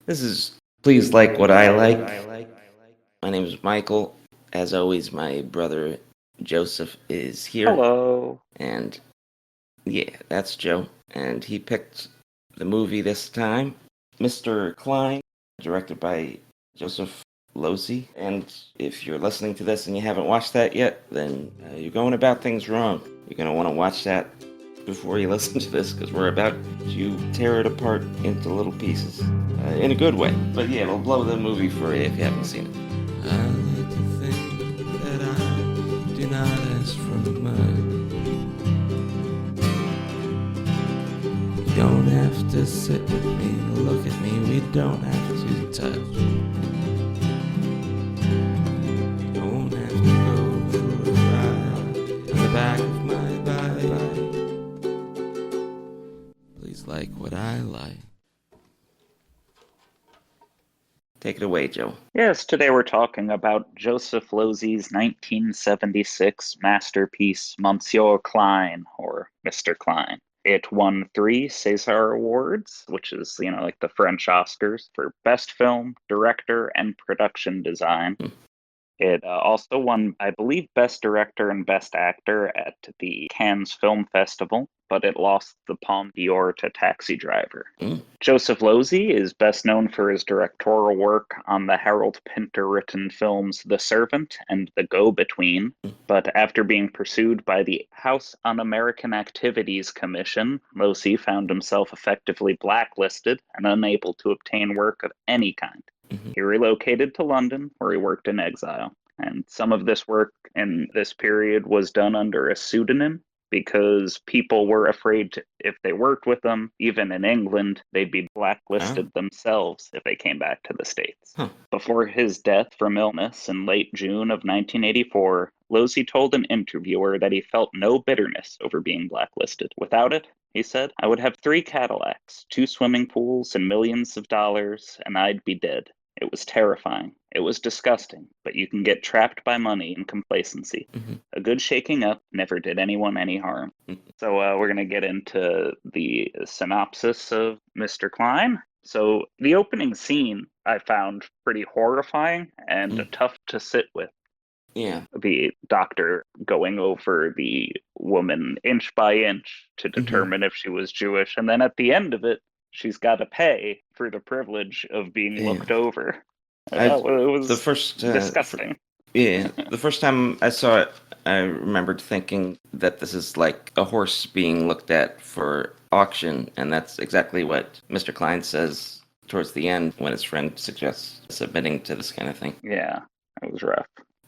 This is Please Like What I Like. My name is Michael. As always, my brother Joseph is here. Hello. And yeah, that's Joe. And he picked the movie this time, Mr. Klein, directed by Joseph Losey. And if you're listening to this and you haven't watched that yet, then you're going about things wrong. You're going to want to watch that before you listen to this because we're about to tear it apart into little pieces in a good way. But yeah, we'll blow the movie for you if you haven't seen it. I like to think that I do not ask for much. You don't have to sit with me, look at me, we don't have to touch. You don't have to go for a ride on the back of my bike. Please like what I like. Take it away, Joe. Yes, today we're talking about Joseph Losey's 1976 masterpiece, Monsieur Klein, or Mr. Klein. It won 3 César Awards, which is, like the French Oscars, for Best Film, Director, and Production Design. It also won, I believe, Best Director and Best Actor at the Cannes Film Festival, but it lost the Palme d'Or to Taxi Driver. Joseph Losey is best known for his directorial work on the Harold Pinter-written films The Servant and The Go-Between, but after being pursued by the House Un-American Activities Commission, Losey found himself effectively blacklisted and unable to obtain work of any kind. He relocated to London, where he worked in exile. And some of this work in this period was done under a pseudonym because people were afraid if they worked with them, even in England, they'd be blacklisted themselves if they came back to the States. Before his death from illness in late June of 1984, Losey told an interviewer that he felt no bitterness over being blacklisted. Without it, he said, I would have 3 Cadillacs, 2 swimming pools, and millions of dollars, and I'd be dead. It was terrifying. It was disgusting, but you can get trapped by money and complacency. A good shaking up never did anyone any harm. So we're going to get into the synopsis of Mr. Klein. So the opening scene I found pretty horrifying and tough to sit with. Yeah. The doctor going over the woman inch by inch to determine if she was Jewish. And then at the end of it, she's got to pay for the privilege of being looked over. It the was first disgusting. the first time I saw it, I remembered thinking that this is like a horse being looked at for auction, and that's exactly what Mr. Klein says towards the end when his friend suggests submitting to this kind of thing. Yeah, it was rough.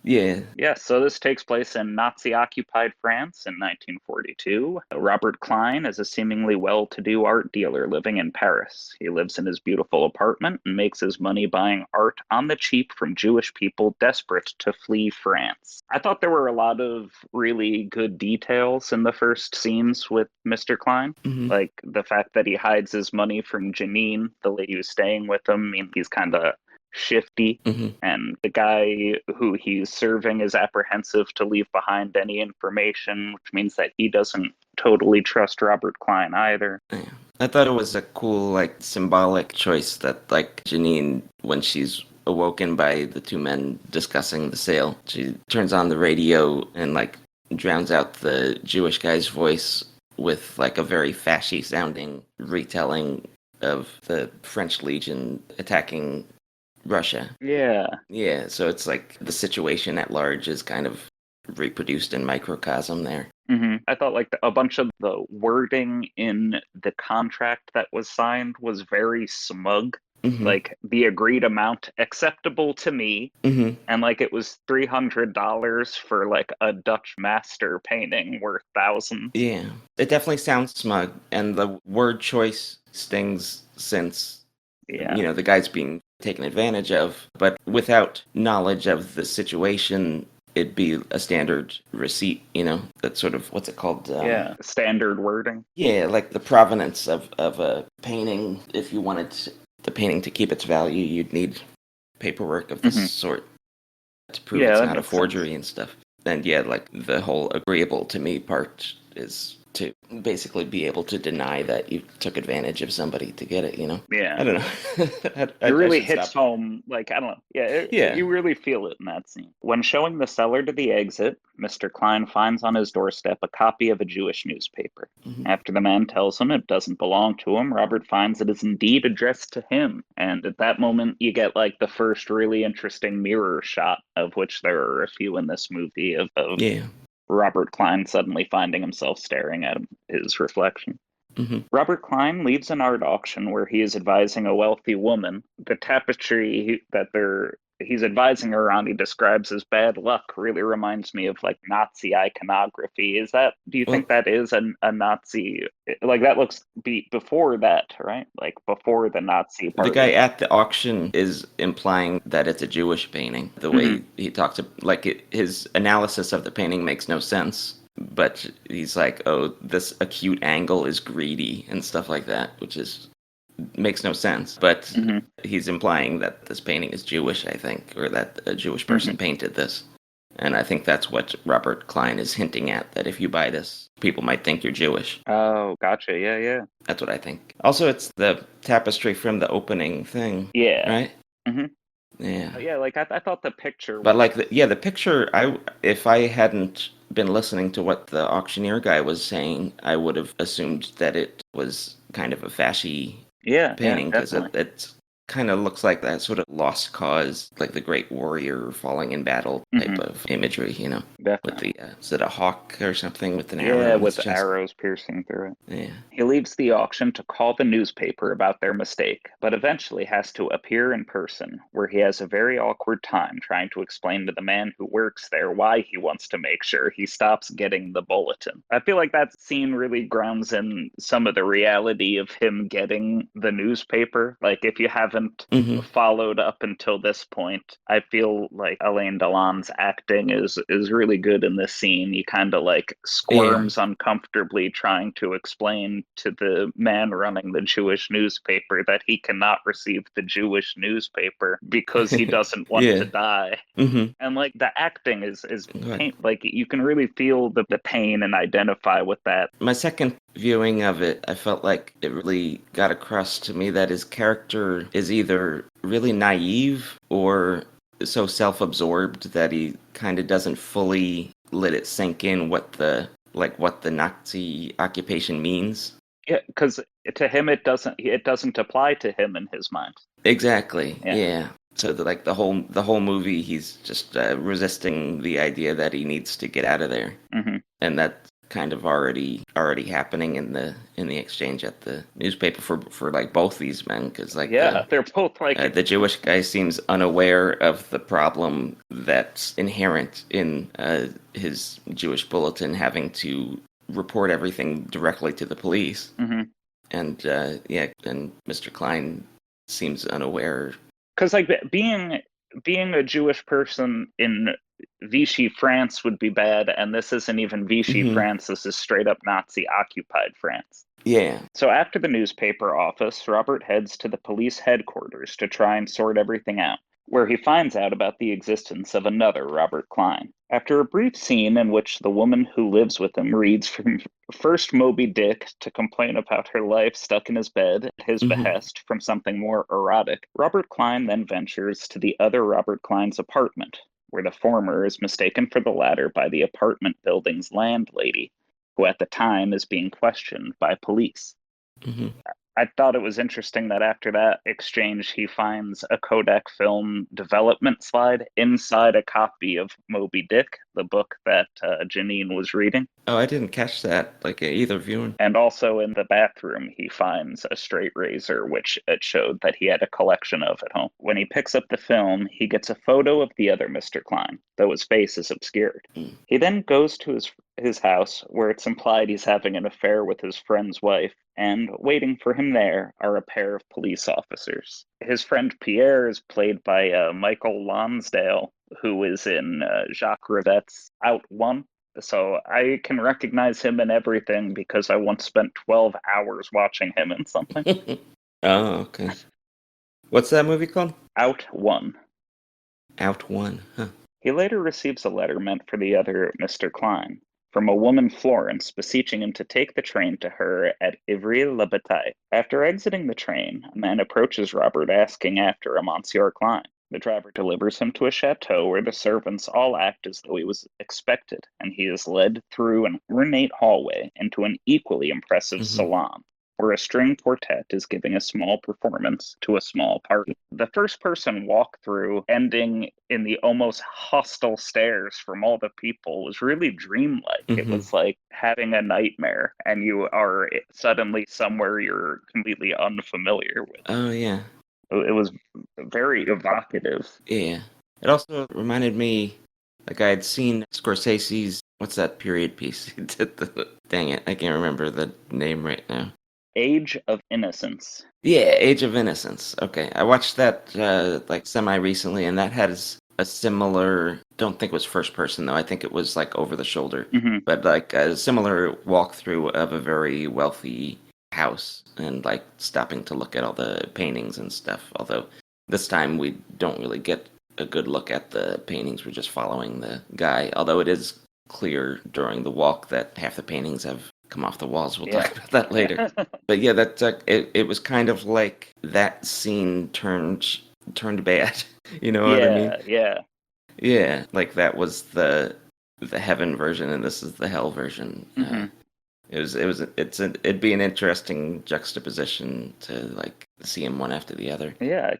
Yeah. Yes, so this takes place in Nazi-occupied France in 1942. Robert Klein is a seemingly well-to-do art dealer living in Paris. He lives in his beautiful apartment and makes his money buying art on the cheap from Jewish people desperate to flee France. I thought there were a lot of really good details in the first scenes with Mr. Klein. Like the fact that he hides his money from Janine, the lady who's staying with him. I mean, he's kind of shifty, and the guy who he's serving is apprehensive to leave behind any information, which means that he doesn't totally trust Robert Klein either. Yeah. I thought it was a cool, like, symbolic choice that, like, Janine, when she's awoken by the 2 men discussing the sale, she turns on the radio and, like, drowns out the Jewish guy's voice with, like, a very fashy sounding retelling of the French Legion attacking Russia. Yeah, so it's like the situation at large is kind of reproduced in microcosm there. I thought like a bunch of the wording in the contract that was signed was very smug. Like the agreed amount acceptable to me, and like it was $300 for like a Dutch master painting worth thousands. Yeah, it definitely sounds smug, and the word choice stings since the guy's being taken advantage of, but without knowledge of the situation, it'd be a standard receipt, that's sort of, what's it called? Standard wording. Yeah, like the provenance of a painting. If you wanted the painting to keep its value, you'd need paperwork of this sort to prove it's not a forgery and stuff. And yeah, like the whole agreeable to me part is to basically be able to deny that you took advantage of somebody to get it, Yeah. I don't know. It I really should hits stop. home, like, I don't know. Yeah, Yeah. you really feel it in that scene. When showing the seller to the exit, Mr. Klein finds on his doorstep a copy of a Jewish newspaper. Mhm. After the man tells him it doesn't belong to him, Robert finds it is indeed addressed to him. And at that moment, you get like the first really interesting mirror shot, of which there are a few in this movie, of Yeah. Robert Klein suddenly finding himself staring at his reflection. Hmm. Robert Klein leaves an art auction where he is advising a wealthy woman. The tapestry he's advising her on, he describes as bad luck, really reminds me of like Nazi iconography. Do you Well, think that is a Nazi, like that looks before that, right? Like before the Nazi the part guy of it. at the auction is implying that it's a Jewish painting. The Hmm. way he talks, his analysis of the painting makes no sense. But he's like, "Oh, this acute angle is greedy" and stuff like that, which is makes no sense. But Hmm. he's implying that this painting is Jewish, I think, or that a Jewish person Hmm. painted this. And I think that's what Robert Klein is hinting at, that if you buy this, people might think you're Jewish. Oh, gotcha. Yeah, yeah. That's what I think. Also, it's the tapestry from the opening thing, Yeah. right? Hmm. Yeah. Yeah, like I thought the picture But was. like, the picture, if I hadn't been listening to what the auctioneer guy was saying, I would have assumed that it was kind of a fashy Yeah, yeah, painting because definitely. it kind of looks like that sort of lost cause, like the great warrior falling in battle type Hmm. of imagery, with Definitely. the is it a hawk or something with an Yeah, arrow in its with chest? arrows piercing through it. Yeah. He leaves the auction to call the newspaper about their mistake, but eventually has to appear in person, where he has a very awkward time trying to explain to the man who works there why he wants to make sure he stops getting the bulletin. I feel like that scene really grounds in some of the reality of him getting the newspaper. Like, if you haven't Hmm. followed up until this point, I feel like Alain Delon's acting is really good in this scene. He kind of like Yeah. squirms uncomfortably trying to explain to the man running the Jewish newspaper that he cannot receive the Jewish newspaper because he doesn't want to Yeah. die. Hmm. And like the acting is Good. pain, like you can really feel the pain and identify with that. My second viewing of it, I felt like it really got across to me that his character is either really naive or so self-absorbed that he kind of doesn't fully let it sink in what the Nazi occupation means. Yeah, because to him it doesn't apply to him in his mind. Exactly. Yeah. Yeah. So the whole movie, he's just resisting the idea that he needs to get out of there, Hmm. and that's kind of already happening in the exchange at the newspaper for like both these men, because like Yeah, they're both like. the Jewish guy seems unaware of the problem that's inherent in his Jewish bulletin having to report everything directly to the police, Mhm. and and Mr. Klein seems unaware. Because like being a Jewish person in Vichy France would be bad, and this isn't even Vichy Hmm. France. This is straight up Nazi occupied France. Yeah. So after the newspaper office, Robert heads to the police headquarters to try and sort everything out, where he finds out about the existence of another Robert Klein. After a brief scene in which the woman who lives with him reads from first Moby Dick to complain about her life stuck in his bed at his Hmm. behest from something more erotic, Robert Klein then ventures to the other Robert Klein's apartment, where the former is mistaken for the latter by the apartment building's landlady, who at the time is being questioned by police. Hmm. I thought it was interesting that after that exchange, he finds a Kodak film development slide inside a copy of Moby Dick, the book that Janine was reading. Oh, I didn't catch that, like either viewing. And also in the bathroom, he finds a straight razor, which it showed that he had a collection of at home. When he picks up the film, he gets a photo of the other Mr. Klein, though his face is obscured. Mm. He then goes to his house, where it's implied he's having an affair with his friend's wife, and waiting for him there are a pair of police officers. His friend Pierre is played by Michael Lonsdale, who is in Jacques Rivette's Out One. So I can recognize him in everything because I once spent 12 hours watching him in something. Oh, okay. What's that movie called? Out One. Out One. Huh. He later receives a letter meant for the other Mr. Klein. from a woman Florence beseeching him to take the train to her at Ivry-le-Bataille. After exiting the train, a man approaches Robert asking after a Monsieur Klein. The driver delivers him to a chateau where the servants all act as though he was expected, and he is led through an ornate hallway into an equally impressive salon, where a string quartet is giving a small performance to a small party. The first person walkthrough, ending in the almost hostile stares from all the people, was really dreamlike. It was like having a nightmare, and you are suddenly somewhere you're completely unfamiliar with. Oh, yeah. It was very evocative. Yeah. It also reminded me, like I had seen Scorsese's, what's that period piece? Dang it, I can't remember the name right now. Age of Innocence. Yeah, Age of Innocence. Okay, I watched that like semi-recently, and that has a similar, don't think it was first person though, I think it was like over the shoulder, but like a similar walkthrough of a very wealthy house and like stopping to look at all the paintings and stuff. Although this time we don't really get a good look at the paintings, we're just following the guy. Although it is clear during the walk that half the paintings have come off the walls. We'll talk about that later. But yeah, that it was kind of like that scene turned bad. You know what I mean? Yeah. Yeah, like that was the heaven version, and this is the hell version. It'd be an interesting juxtaposition to like see them one after the other. Yeah,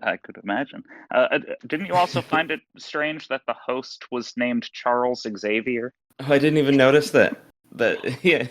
I could imagine. Didn't you also find it strange that the host was named Charles Xavier? Oh, I didn't even notice that. Yeah,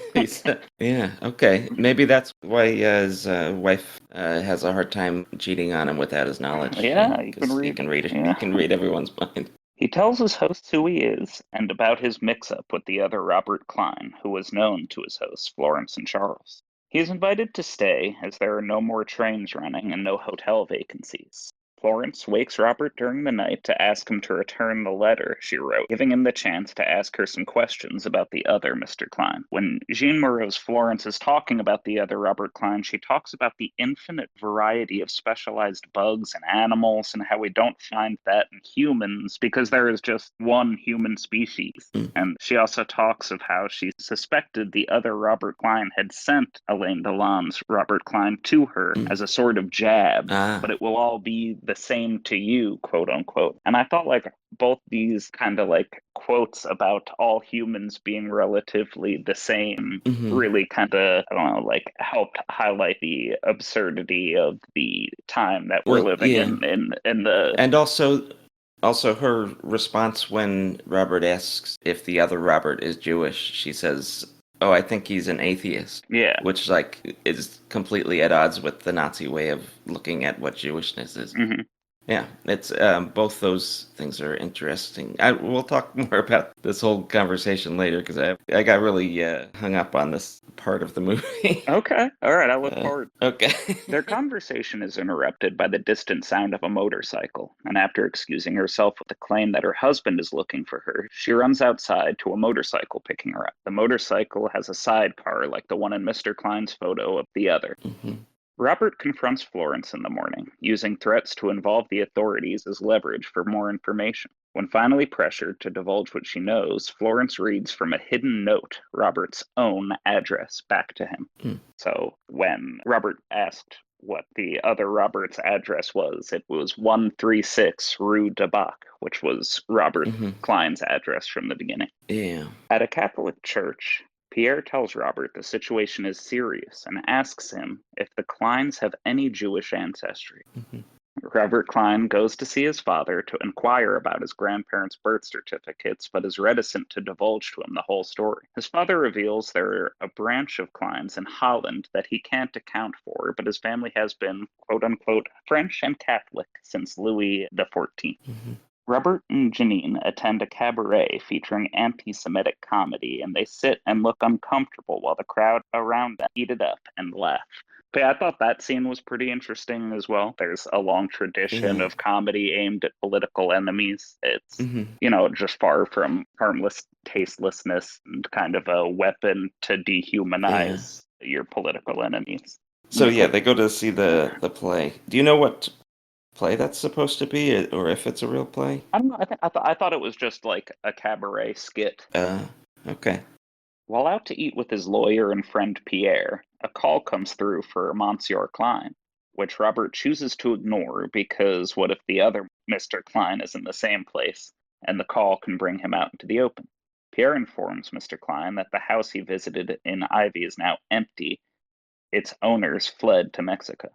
yeah, okay. Maybe that's why his wife has a hard time cheating on him without his knowledge. Yeah, you can read. He can read it. Yeah. He can read everyone's mind. He tells his hosts who he is and about his mix-up with the other Robert Klein, who was known to his hosts Florence and Charles. He is invited to stay as there are no more trains running and no hotel vacancies. Florence wakes Robert during the night to ask him to return the letter she wrote, giving him the chance to ask her some questions about the other Mr. Klein. When Jean Moreau's Florence is talking about the other Robert Klein, she talks about the infinite variety of specialized bugs and animals and how we don't find that in humans because there is just one human species. And she also talks of how she suspected the other Robert Klein had sent Alain Delon's Robert Klein to her as a sort of jab, but it will all be the same to you, quote unquote. And I thought like both these kind of like quotes about all humans being relatively the same really kind of, I don't know, like helped highlight the absurdity of the time that we're living in the... And also her response when Robert asks if the other Robert is Jewish, she says, "Oh, I think he's an atheist." Yeah. Which like is completely at odds with the Nazi way of looking at what Jewishness is. Yeah, it's both those things are interesting. We'll talk more about this whole conversation later because I got really hung up on this part of the movie. Okay, all right, I look forward. Okay. Their conversation is interrupted by the distant sound of a motorcycle, and after excusing herself with the claim that her husband is looking for her, she runs outside to a motorcycle picking her up. The motorcycle has a sidecar like the one in Mr. Klein's photo of the other. Robert confronts Florence in the morning, using threats to involve the authorities as leverage for more information. When finally pressured to divulge what she knows, Florence reads from a hidden note Robert's own address back to him. So when Robert asked what the other Robert's address was, it was 136 Rue de Bac, which was Robert Klein's address from the beginning. Yeah. At a Catholic church, Pierre tells Robert the situation is serious and asks him if the Kleins have any Jewish ancestry. Robert Klein goes to see his father to inquire about his grandparents' birth certificates, but is reticent to divulge to him the whole story. His father reveals there are a branch of Kleins in Holland that he can't account for, but his family has been, quote-unquote, French and Catholic since Louis XIV. Robert and Janine attend a cabaret featuring anti-Semitic comedy, and they sit and look uncomfortable while the crowd around them eat it up and laugh. But yeah, I thought that scene was pretty interesting as well. There's a long tradition of comedy aimed at political enemies. It's, you know, just far from harmless tastelessness and kind of a weapon to dehumanize your political enemies. So yeah, they go to see the play. Do you know what play that's supposed to be, or if it's a real play? I don't know. I thought it was just like a cabaret skit. Okay. While out to eat with his lawyer and friend Pierre, a call comes through for Monsieur Klein, which Robert chooses to ignore because what if the other Mr. Klein is in the same place, and the call can bring him out into the open? Pierre informs Mr. Klein that the house he visited in Ivy is now empty. Its owners fled to Mexico.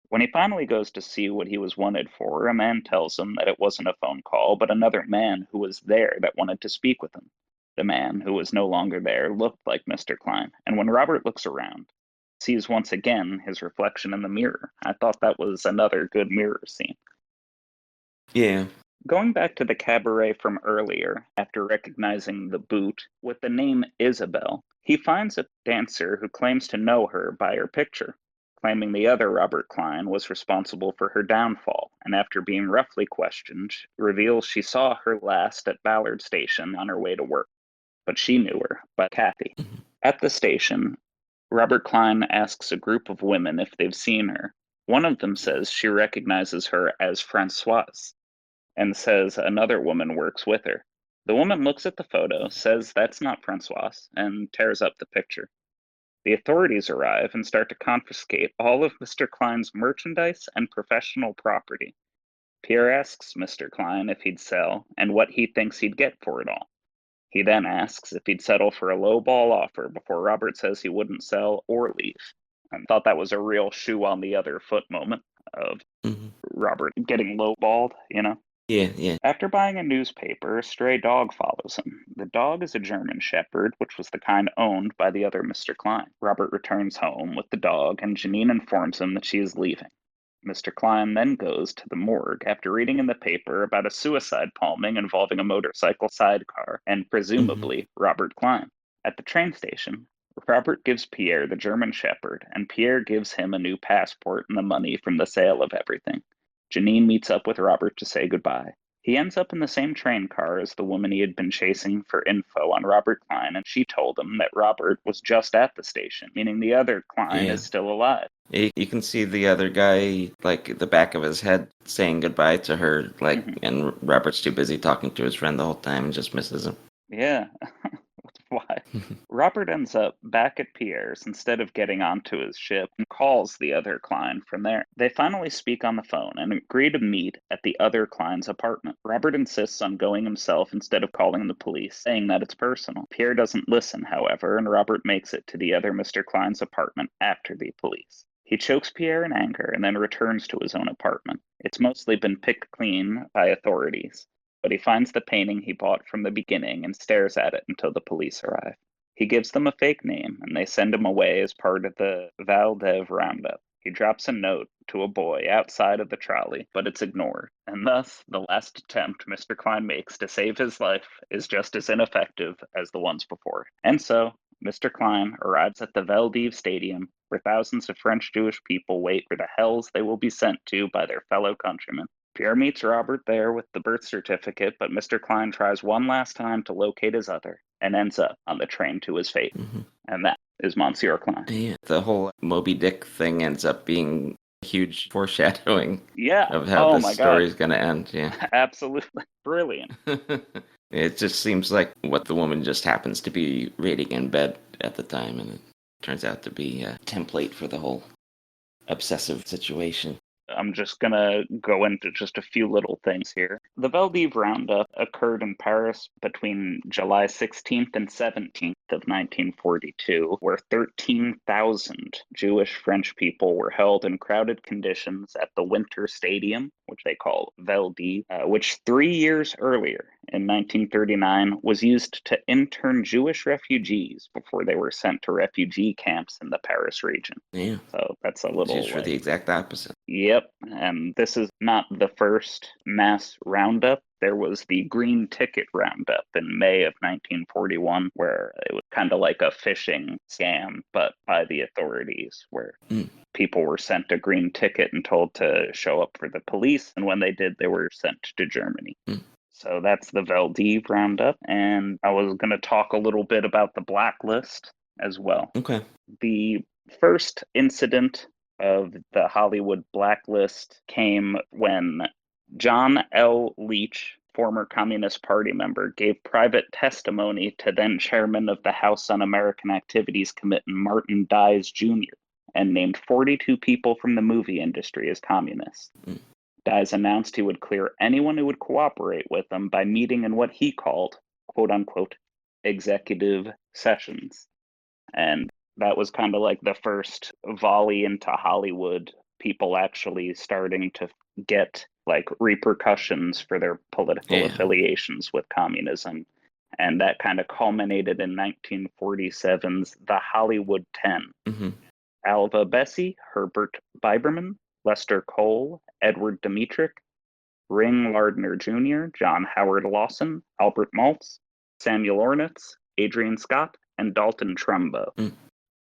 When he finally goes to see what he was wanted for, a man tells him that it wasn't a phone call, but another man who was there that wanted to speak with him. The man, who was no longer there, looked like Mr. Klein, and when Robert looks around, sees once again his reflection in the mirror. I thought that was another good mirror scene. Yeah. Going back to the cabaret from earlier, after recognizing the boot with the name Isabel, he finds a dancer who claims to know her by her picture, claiming the other Robert Klein was responsible for her downfall, and after being roughly questioned, reveals she saw her last at Ballard Station on her way to work, but she knew her by Kathy. Mhm. At the station, Robert Klein asks a group of women if they've seen her. One of them says she recognizes her as Francoise, and says another woman works with her. The woman looks at the photo, says that's not Francoise, and tears up the picture. The authorities arrive and start to confiscate all of Mr. Klein's merchandise and professional property. Pierre asks Mr. Klein if he'd sell and what he thinks he'd get for it all. He then asks if he'd settle for a low ball offer before Robert says he wouldn't sell or leave. I thought that was a real shoe on the other foot moment of Mhm. Robert getting lowballed. Yeah, yeah. After buying a newspaper, a stray dog follows him. The dog is a German Shepherd, which was the kind owned by the other Mr. Klein. Robert returns home with the dog, and Janine informs him that she is leaving. Mr. Klein then goes to the morgue after reading in the paper about a suicide palming involving a motorcycle sidecar and Hmm. presumably Robert Klein. At the train station, Robert gives Pierre the German Shepherd, and Pierre gives him a new passport and the money from the sale of everything. Janine meets up with Robert to say goodbye. He ends up in the same train car as the woman he had been chasing for info on Robert Klein, and she told him that Robert was just at the station, meaning the other Klein Yeah. is still alive. You can see the other guy, like, the back of his head saying goodbye to her, like, Mhm. and Robert's too busy talking to his friend the whole time and just misses him. Yeah. Why? Robert ends up back at Pierre's instead of getting onto his ship and calls the other Klein from there. They finally speak on the phone and agree to meet at the other Klein's apartment. Robert insists on going himself instead of calling the police, saying that it's personal. Pierre doesn't listen, however, and Robert makes it to the other Mr. Klein's apartment after the police. He chokes Pierre in anger and then returns to his own apartment. It's mostly been picked clean by authorities, but he finds the painting he bought from the beginning and stares at it until the police arrive. He gives them a fake name, and they send him away as part of the Valdev roundup. He drops a note to a boy outside of the trolley, but it's ignored, and thus the last attempt Mr. Klein makes to save his life is just as ineffective as the ones before. And so, Mr. Klein arrives at the Veldiv Stadium, where thousands of French Jewish people wait for the hells they will be sent to by their fellow countrymen. Pierre meets Robert there with the birth certificate, but Mr. Klein tries one last time to locate his other and ends up on the train to his fate. Hmm. And that is Monsieur Klein. Yeah. The whole Moby Dick thing ends up being a huge foreshadowing Yeah. of how Oh this my God. story's going to end. Yeah. Absolutely brilliant. It just seems like what the woman just happens to be reading in bed at the time, and it turns out to be a template for the whole obsessive situation. I'm just going to go into just a few little things here. The Veldiv Roundup occurred in Paris between July 16th and 17th of 1942, where 13,000 Jewish French people were held in crowded conditions at the Winter Stadium, which they call Veldiv, which 3 years earlier, in 1939, was used to intern Jewish refugees before they were sent to refugee camps in the Paris region. Yeah. So that's a It's little used for the like, exact opposite. yep, and this is not the first mass roundup. There was the Green Ticket Roundup in May of 1941, where it was kind of like a phishing scam, but by the authorities, where Mm. people were sent a green ticket and told to show up for the police, and when they did, they were sent to Germany. Mm. So that's the Veldiv Roundup, and I was going to talk a little bit about the blacklist as well. Okay. The first incident of the Hollywood blacklist came when John L. Leach former Communist Party member, gave private testimony to then chairman of the House Un-American Activities Committee, Martin Dies Jr., and named 42 people from the movie industry as communists. Dies announced he would clear anyone who would cooperate with him by meeting in what he called, quote-unquote, executive sessions. And that was kind of like the first volley into Hollywood, people actually starting to get like repercussions for their political affiliations with communism. And that kind of culminated in 1947's The Hollywood 10. Mm-hmm. Alva Bessie, Herbert Biberman, Lester Cole, Edward Dmytryk, Ring Lardner Jr., John Howard Lawson, Albert Maltz, Samuel Ornitz, Adrian Scott, and Dalton Trumbo.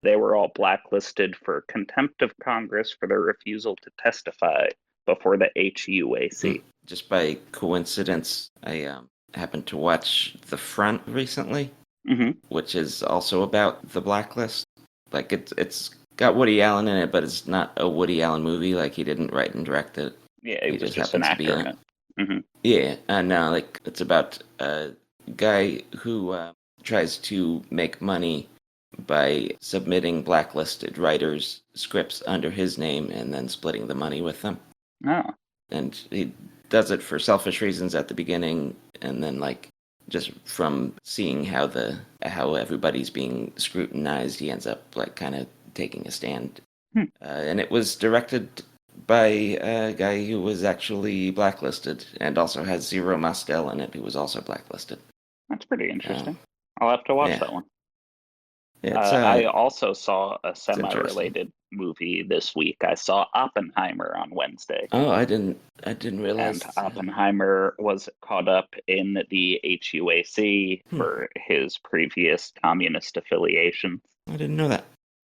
They were all blacklisted for contempt of Congress for their refusal to testify before the HUAC. Just by coincidence, I happened to watch The Front recently, which is also about the blacklist. Like, it's got Woody Allen in it, but it's not a Woody Allen movie. Like, he didn't write and direct it. Yeah, he was just an actor in it. Yeah, and like, it's about a guy who tries to make money by submitting blacklisted writers' scripts under his name and then splitting the money with them. Oh. And he does it for selfish reasons at the beginning, and then, like, just from seeing how everybody's being scrutinized, he ends up, like, kind of taking a stand. And it was directed by a guy who was actually blacklisted, and also has Zero Mostel in it, who was also blacklisted. That's pretty interesting. I'll have to watch that one. I also saw a semi-related movie this week. I saw Oppenheimer on Wednesday. Oh, I didn't realize. And Oppenheimer was caught up in the HUAC for his previous communist affiliation. I didn't know that.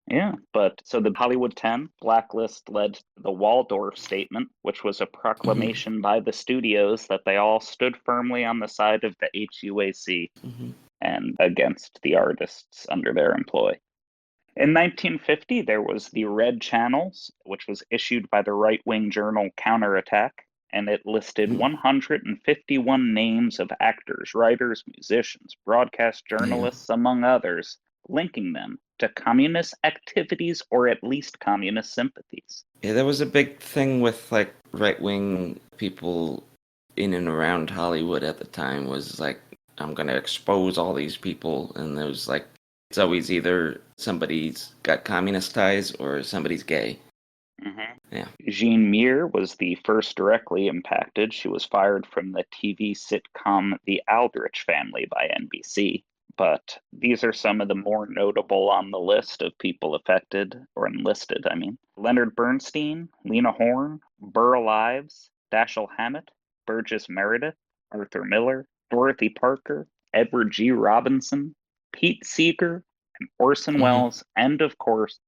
Yeah, but so the Hollywood 10 blacklist led to the Waldorf Statement, which was a proclamation by the studios that they all stood firmly on the side of the HUAC and against the artists under their employ. In 1950, there was the Red Channels, which was issued by the right-wing journal Counterattack, and it listed 151 names of actors, writers, musicians, broadcast journalists, among others, linking them to communist activities or at least communist sympathies. Yeah, there was a big thing with, like, right-wing people in and around Hollywood at the time was, like, I'm going to expose all these people, and there's, like, it's always either somebody's got communist ties or somebody's gay. Yeah. Jean Muir was the first directly impacted. She was fired from the TV sitcom The Aldrich Family by NBC. But these are some of the more notable on the list of people affected, or enlisted, I mean. Leonard Bernstein, Lena Horne, Burl Ives, Dashiell Hammett, Burgess Meredith, Arthur Miller, Dorothy Parker, Edward G. Robinson, Pete Seeger, and Orson Welles, and of course,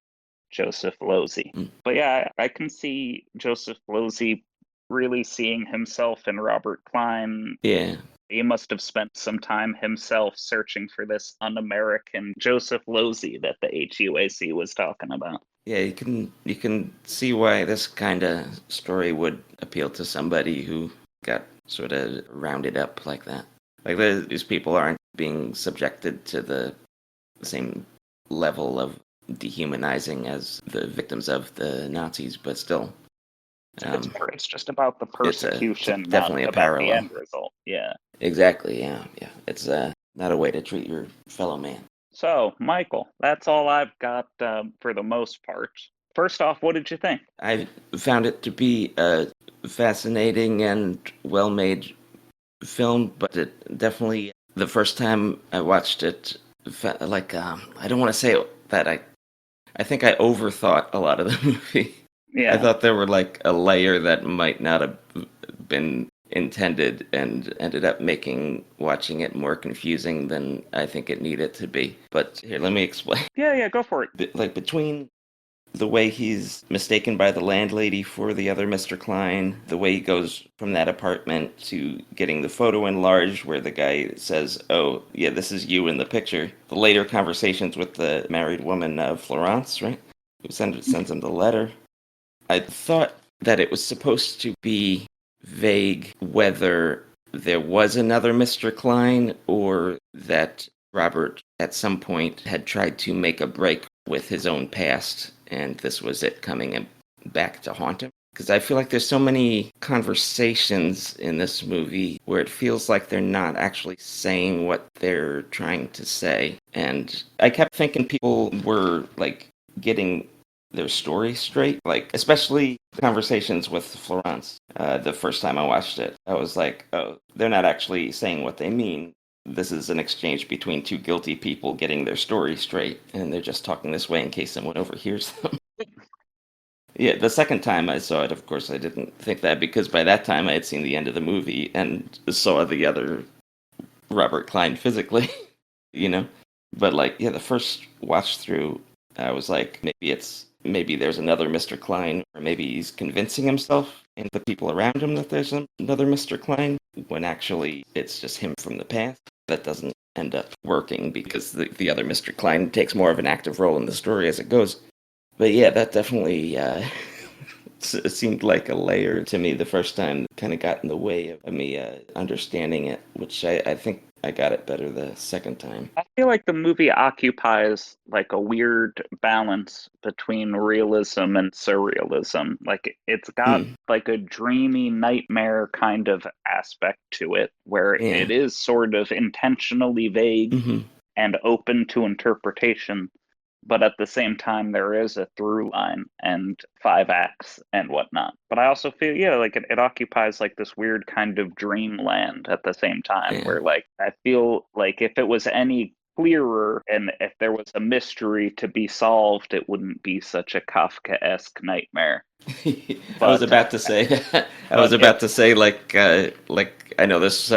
Joseph Losey. But yeah, I can see Joseph Losey really seeing himself in Robert Klein. Yeah. He must have spent some time himself searching for this un-American Joseph Losey that the HUAC was talking about. Yeah, you can see why this kind of story would appeal to somebody who got sort of rounded up like that. Like, these people aren't being subjected to the same level of dehumanizing as the victims of the Nazis, but still. It's just about the persecution, definitely not a about parallel. the end result. Yeah. Exactly, yeah. It's not a way to treat your fellow man. So, Michael, that's all I've got for the most part. First off, what did you think? I found it to be a fascinating and well-made film, but it definitely, the first time I watched it, like, I don't want to say that I think I overthought a lot of the movie. Yeah. I thought there were, like, a layer that might not have been intended, and ended up making watching it more confusing than I think it needed to be. But here, let me explain. Yeah, go for it. Like, between the way he's mistaken by the landlady for the other Mr. Klein, the way he goes from that apartment to getting the photo enlarged where the guy says, oh, yeah, this is you in the picture. The later conversations with the married woman, Florence, right? Who sends him the letter. I thought that it was supposed to be vague whether there was another Mr. Klein, or that Robert at some point had tried to make a break with his own past, and this was it coming back to haunt him. Because I feel like there's so many conversations in this movie where it feels like they're not actually saying what they're trying to say. And I kept thinking people were like getting their story straight, like especially the conversations with Florence. The first time I watched it, I was like, oh, they're not actually saying what they mean. This is an exchange between two guilty people getting their story straight, and they're just talking this way in case someone overhears them. Yeah, the second time I saw it, of course, I didn't think that because by that time I had seen the end of the movie and saw the other Robert Klein physically, you know? But like, yeah, the first watch through, I was like, maybe there's another Mr. Klein, or maybe he's convincing himself and the people around him that there's another Mr. Klein, when actually it's just him from the past. That doesn't end up working because the other Mr. Klein takes more of an active role in the story as it goes. But yeah, that definitely seemed like a layer to me the first time, kind of got in the way of me understanding it, which I think I got it better the second time. I feel like the movie occupies like a weird balance between realism and surrealism. Like it's got Mm, like a dreamy nightmare kind of aspect to it where yeah. it is sort of intentionally vague Hmm. and open to interpretation, but at the same time there is a through line and five acts and whatnot. But I also feel, yeah, like it occupies like this weird kind of dreamland at the same time Yeah. where like I feel like if it was any clearer and if there was a mystery to be solved, it wouldn't be such a Kafka-esque nightmare. I was But about to say, I was but about to it's say, like I know this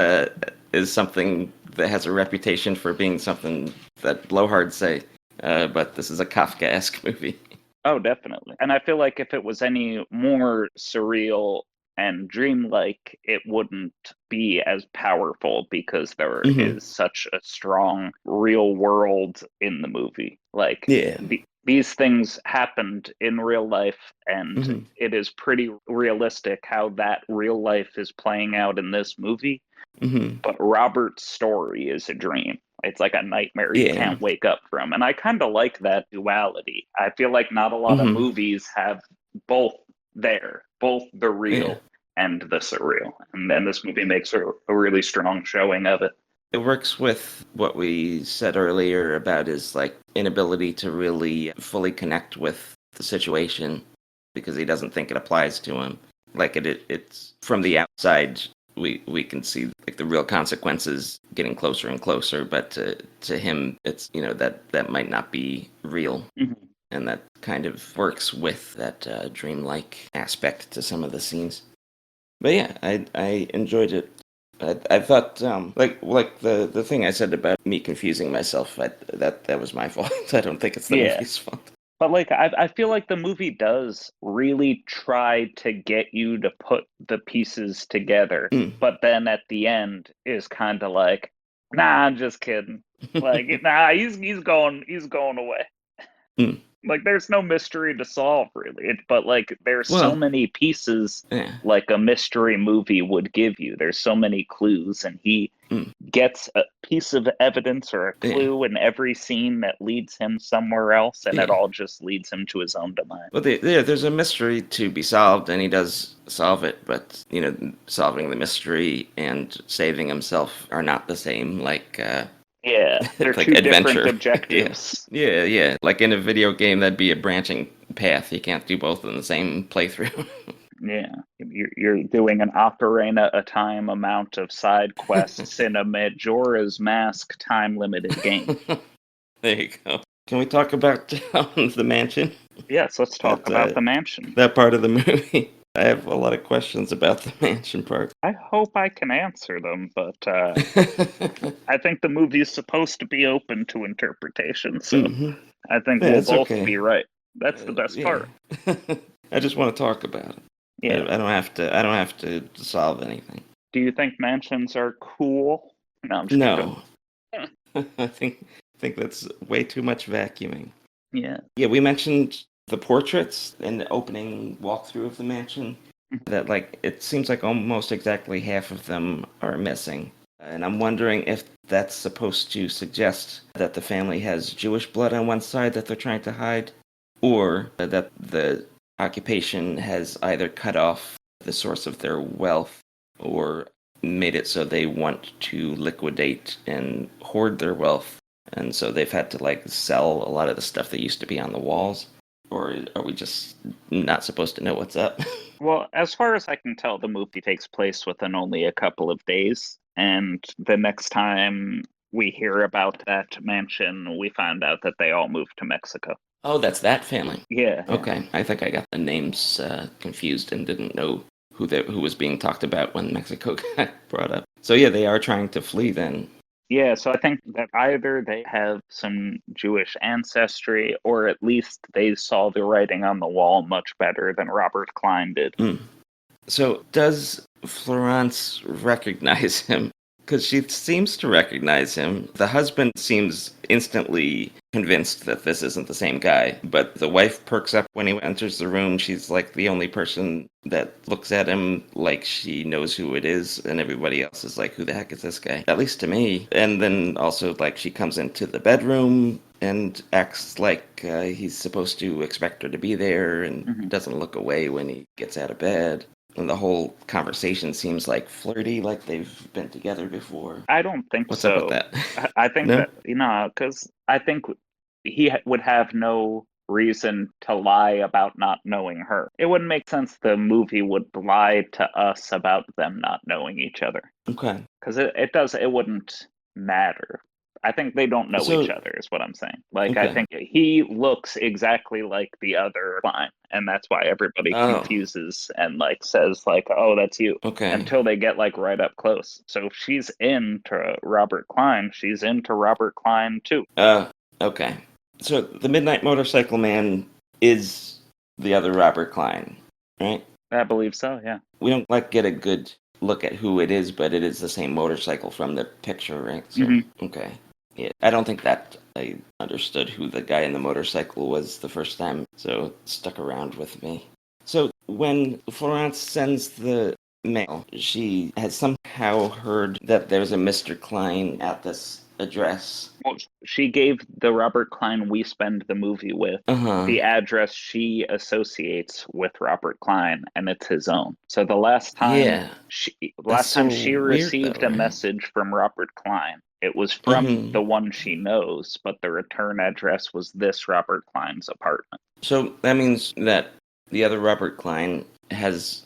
is something that has a reputation for being something that blowhards say, but this is a Kafka-esque movie. Oh, definitely. And I feel like if it was any more surreal and dreamlike, it wouldn't be as powerful because there Hmm. is such a strong real world in the movie. Like Yeah. these things happened in real life, and Hmm. it is pretty realistic how that real life is playing out in this movie. Hmm. But Robert's story is a dream. It's like a nightmare you Yeah. can't wake up from. And I kind of like that duality. I feel like not a lot of Hmm. movies have both there, both the Yeah. real and the surreal. And then this movie makes a really strong showing of it. It works with what we said earlier about his like inability to really fully connect with the situation because he doesn't think it applies to him. Like it's from the outside, we can see like the real consequences getting closer and closer, but to him, it's that might not be real, Mhm. and that kind of works with that dreamlike aspect to some of the scenes. But yeah, I enjoyed it. I thought like the thing I said about me confusing myself, that was my fault. I don't think it's the Yeah. movie's fault. But like I feel like the movie does really try to get you to put the pieces together, Mm. but then at the end is kind of like, nah, I'm just kidding. Like, nah, he's going away. Mm. Like there's no mystery to solve really, but like there's so Well, many pieces yeah. like a mystery movie would give you. There's so many clues, and he Mm. gets a piece of evidence or a Yeah. clue in every scene that leads him somewhere else, and it Yeah. all just leads him to his own demise. Well, yeah, there's a mystery to be solved, and he does solve it. But solving the mystery and saving himself are not the same. Like Yeah, they're like two different adventure. Yeah. objectives. Yeah. Yeah. Like in a video game, that'd be a branching path. You can't do both in the same playthrough. Yeah, you're doing an ocarina a time amount of side quests in a Majora's Mask time limited game. There you go. Can we talk about the mansion? Yes, let's talk That about the mansion. that part of the movie. I have a lot of questions about the mansion part. I hope I can answer them, but I think the movie is supposed to be open to interpretation, so Hmm. I think Yeah, we'll it's both okay. be right. That's the best Yeah. part. I just want to talk about it. Yeah. I don't have to. I don't have to solve anything. Do you think mansions are cool? No, I'm just kidding. No, I think that's way too much vacuuming. Yeah. Yeah, we mentioned the portraits in the opening walkthrough of the mansion. that, like, it seems like almost exactly half of them are missing. And I'm wondering if that's supposed to suggest that the family has Jewish blood on one side that they're trying to hide, or that the occupation has either cut off the source of their wealth or made it so they want to liquidate and hoard their wealth. And so they've had to, like, sell a lot of the stuff that used to be on the walls. Or are we just not supposed to know what's up? Well, as far as I can tell, the movie takes place within only a couple of days. And the next time we hear about that mansion, we find out that they all moved to Mexico. Oh, that's that family. Yeah, yeah. Okay, I think I got the names confused and didn't know who was being talked about when Mexico got brought up. So yeah, they are trying to flee then. Yeah, so I think that either they have some Jewish ancestry, or at least they saw the writing on the wall much better than Robert Klein did. Mm. So does Florence recognize him? Because she seems to recognize him. The husband seems instantly convinced that this isn't the same guy, but the wife perks up when he enters the room. She's like the only person that looks at him like she knows who it is, and everybody else is like, who the heck is this guy? At least to me. And then also, like, she comes into the bedroom and acts like he's supposed to expect her to be there and doesn't look away when he gets out of bed. And the whole conversation seems like flirty, like they've been together before. I don't think What's up with so. that? I think No? that, because I think would have no reason to lie about not knowing her. It wouldn't make sense the movie would lie to us about them not knowing each other. Okay. Because it wouldn't matter. I think they don't know each So, other, is what I'm saying. Like, I okay. think he looks exactly like the other Klein, and that's why everybody Oh, confuses and, like, says, like, oh, that's you, okay. until they get, like, right up close. So if she's into Robert Klein, she's into Robert Klein too. Okay. So the Midnight Motorcycle Man is the other Robert Klein, right? I believe so, yeah. We don't, like, get a good look at who it is, but it is the same motorcycle from the picture, right? So, hmm okay. Yeah, I don't think that I understood who the guy in the motorcycle was the first time, so it stuck around with me. So when Florence sends the mail, she has somehow heard that there's a Mr. Klein at this address. Well, she gave the Robert Klein we spend the movie with Uh-huh. the address she associates with Robert Klein, and it's his own. So the Yeah. That's last so time she weird though, received a right? message from Robert Klein, it was from Mm-hmm. the one she knows, but the return address was this Robert Klein's apartment. So that means that the other Robert Klein has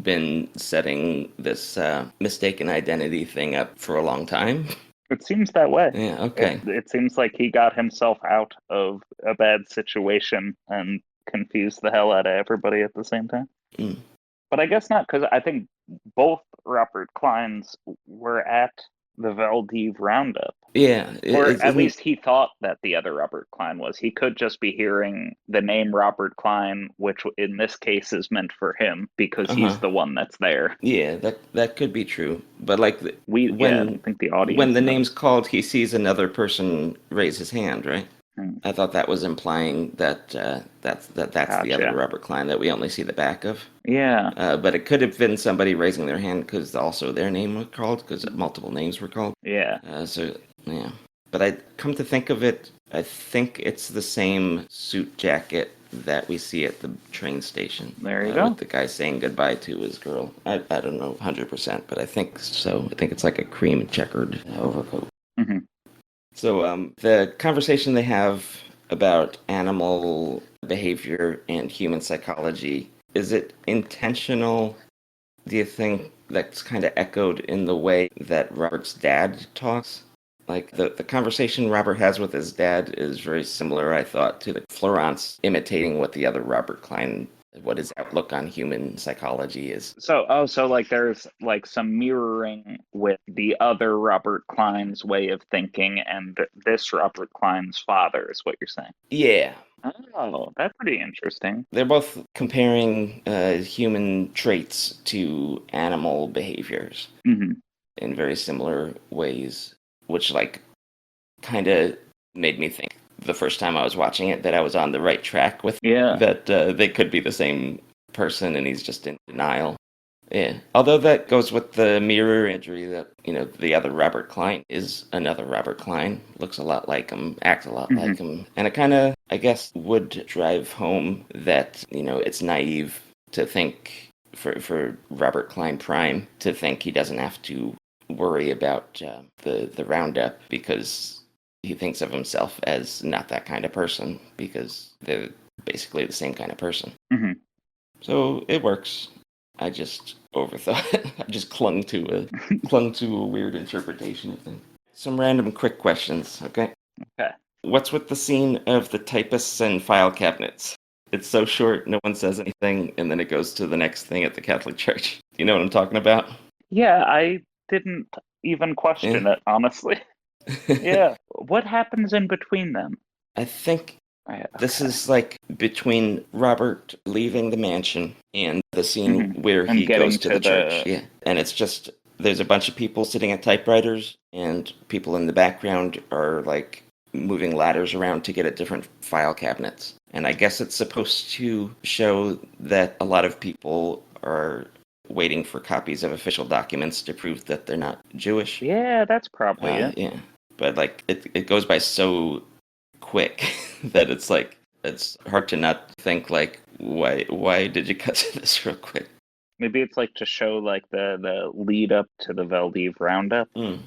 been setting this mistaken identity thing up for a long time. It seems that way. Yeah, It okay. it seems like he got himself out of a bad situation and confused the hell out of everybody at the same time. Mm. But I guess not, because I think both Robert Kleins were at the Valdiv Roundup. Yeah, Or at isn't least he thought that the other Robert Klein was. He could just be hearing the name Robert Klein, which in this case is meant for him because he's uh-huh. the one that's there. Yeah, that could be true. But like I when don't think the when audience the name's knows. called, he sees another person raise his hand, right? Hmm, I thought that was implying that that's the other Gotcha. Robert Klein that we only see the back of. Yeah. But it could have been somebody raising their hand because also their name was called, because multiple names were called. Yeah. So, yeah. But I come to think of it, I think it's the same suit jacket that we see at the train station There you with go. the guy saying goodbye to his girl. I don't know 100%, but I think so. I think it's like a cream checkered overcoat. hmm So the conversation they have about animal behavior and human psychology, is it intentional, do you think, that's kind of echoed in the way that Robert's dad talks? Like the conversation Robert has with his dad is very similar, I thought, to the Florence imitating what the other Robert Klein, what his outlook on human psychology is. So like there's like some mirroring with the other Robert Klein's way of thinking and this Robert Klein's father is what you're saying. Yeah, Oh, that's pretty interesting. they're both comparing human traits to animal behaviors hmm in very similar ways, which, like, kind of made me think the first time I was watching it that I was on the right track with Yeah. that they could be the same person and he's just in denial. Yeah. Although that goes with the mirror imagery that, the other Robert Klein is another Robert Klein. Looks a lot like him, acts a lot Hmm. like him. And it kind of, I guess, would drive home that, it's naive to think for Robert Klein Prime to think he doesn't have to worry about the roundup because he thinks of himself as not that kind of person because they're basically the same kind of person. Hmm. So it works. I just overthought it. I just clung to a weird interpretation of things. Some random quick questions, okay? Okay. What's with the scene of the typists and file cabinets? It's so short, no one says anything, and then it goes to the next thing at the Catholic Church. Do you know what I'm talking about? Yeah, I didn't even question Yeah. it, honestly. Yeah. What happens in between them? I think this Okay. is like between Robert leaving the mansion and the scene Hmm. where And he goes getting to to the church. the. Yeah. And it's just there's a bunch of people sitting at typewriters and people in the background are like moving ladders around to get at different file cabinets. And I guess it's supposed to show that a lot of people are waiting for copies of official documents to prove that they're not Jewish. Yeah, that's probably it. Yeah. But like it goes by so quick that it's like it's hard to not think like why did you cut to this real quick? Maybe it's like to show like the lead up to the Veldiv roundup. Mm.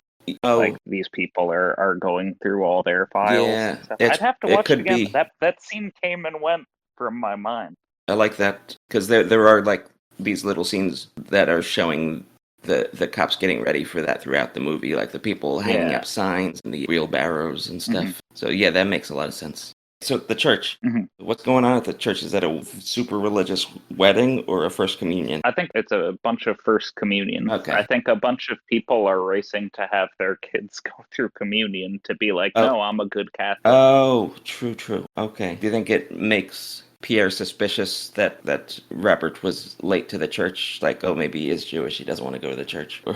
Oh, Like these people are going through all their files yeah, and stuff. I'd it's have to it watch it could again, but be. that scene came and went from my mind. I like that because there are like these little scenes that are showing the cops getting ready for that throughout the movie, like the people hanging Yeah. up signs and the wheelbarrows and Hmm. stuff. So yeah, that makes a lot of sense. So the church, Hmm. what's going on at the church? Is that a super religious wedding or a first communion? I think it's a bunch of first communion. I Okay. think a bunch of people are racing to have their kids go through communion to be like, Oh, no, I'm a good Catholic. oh, true, true. Okay. Do you think it makes Pierre suspicious that Robert was late to the church? Like, oh, maybe he is Jewish. He doesn't want to go to the church, or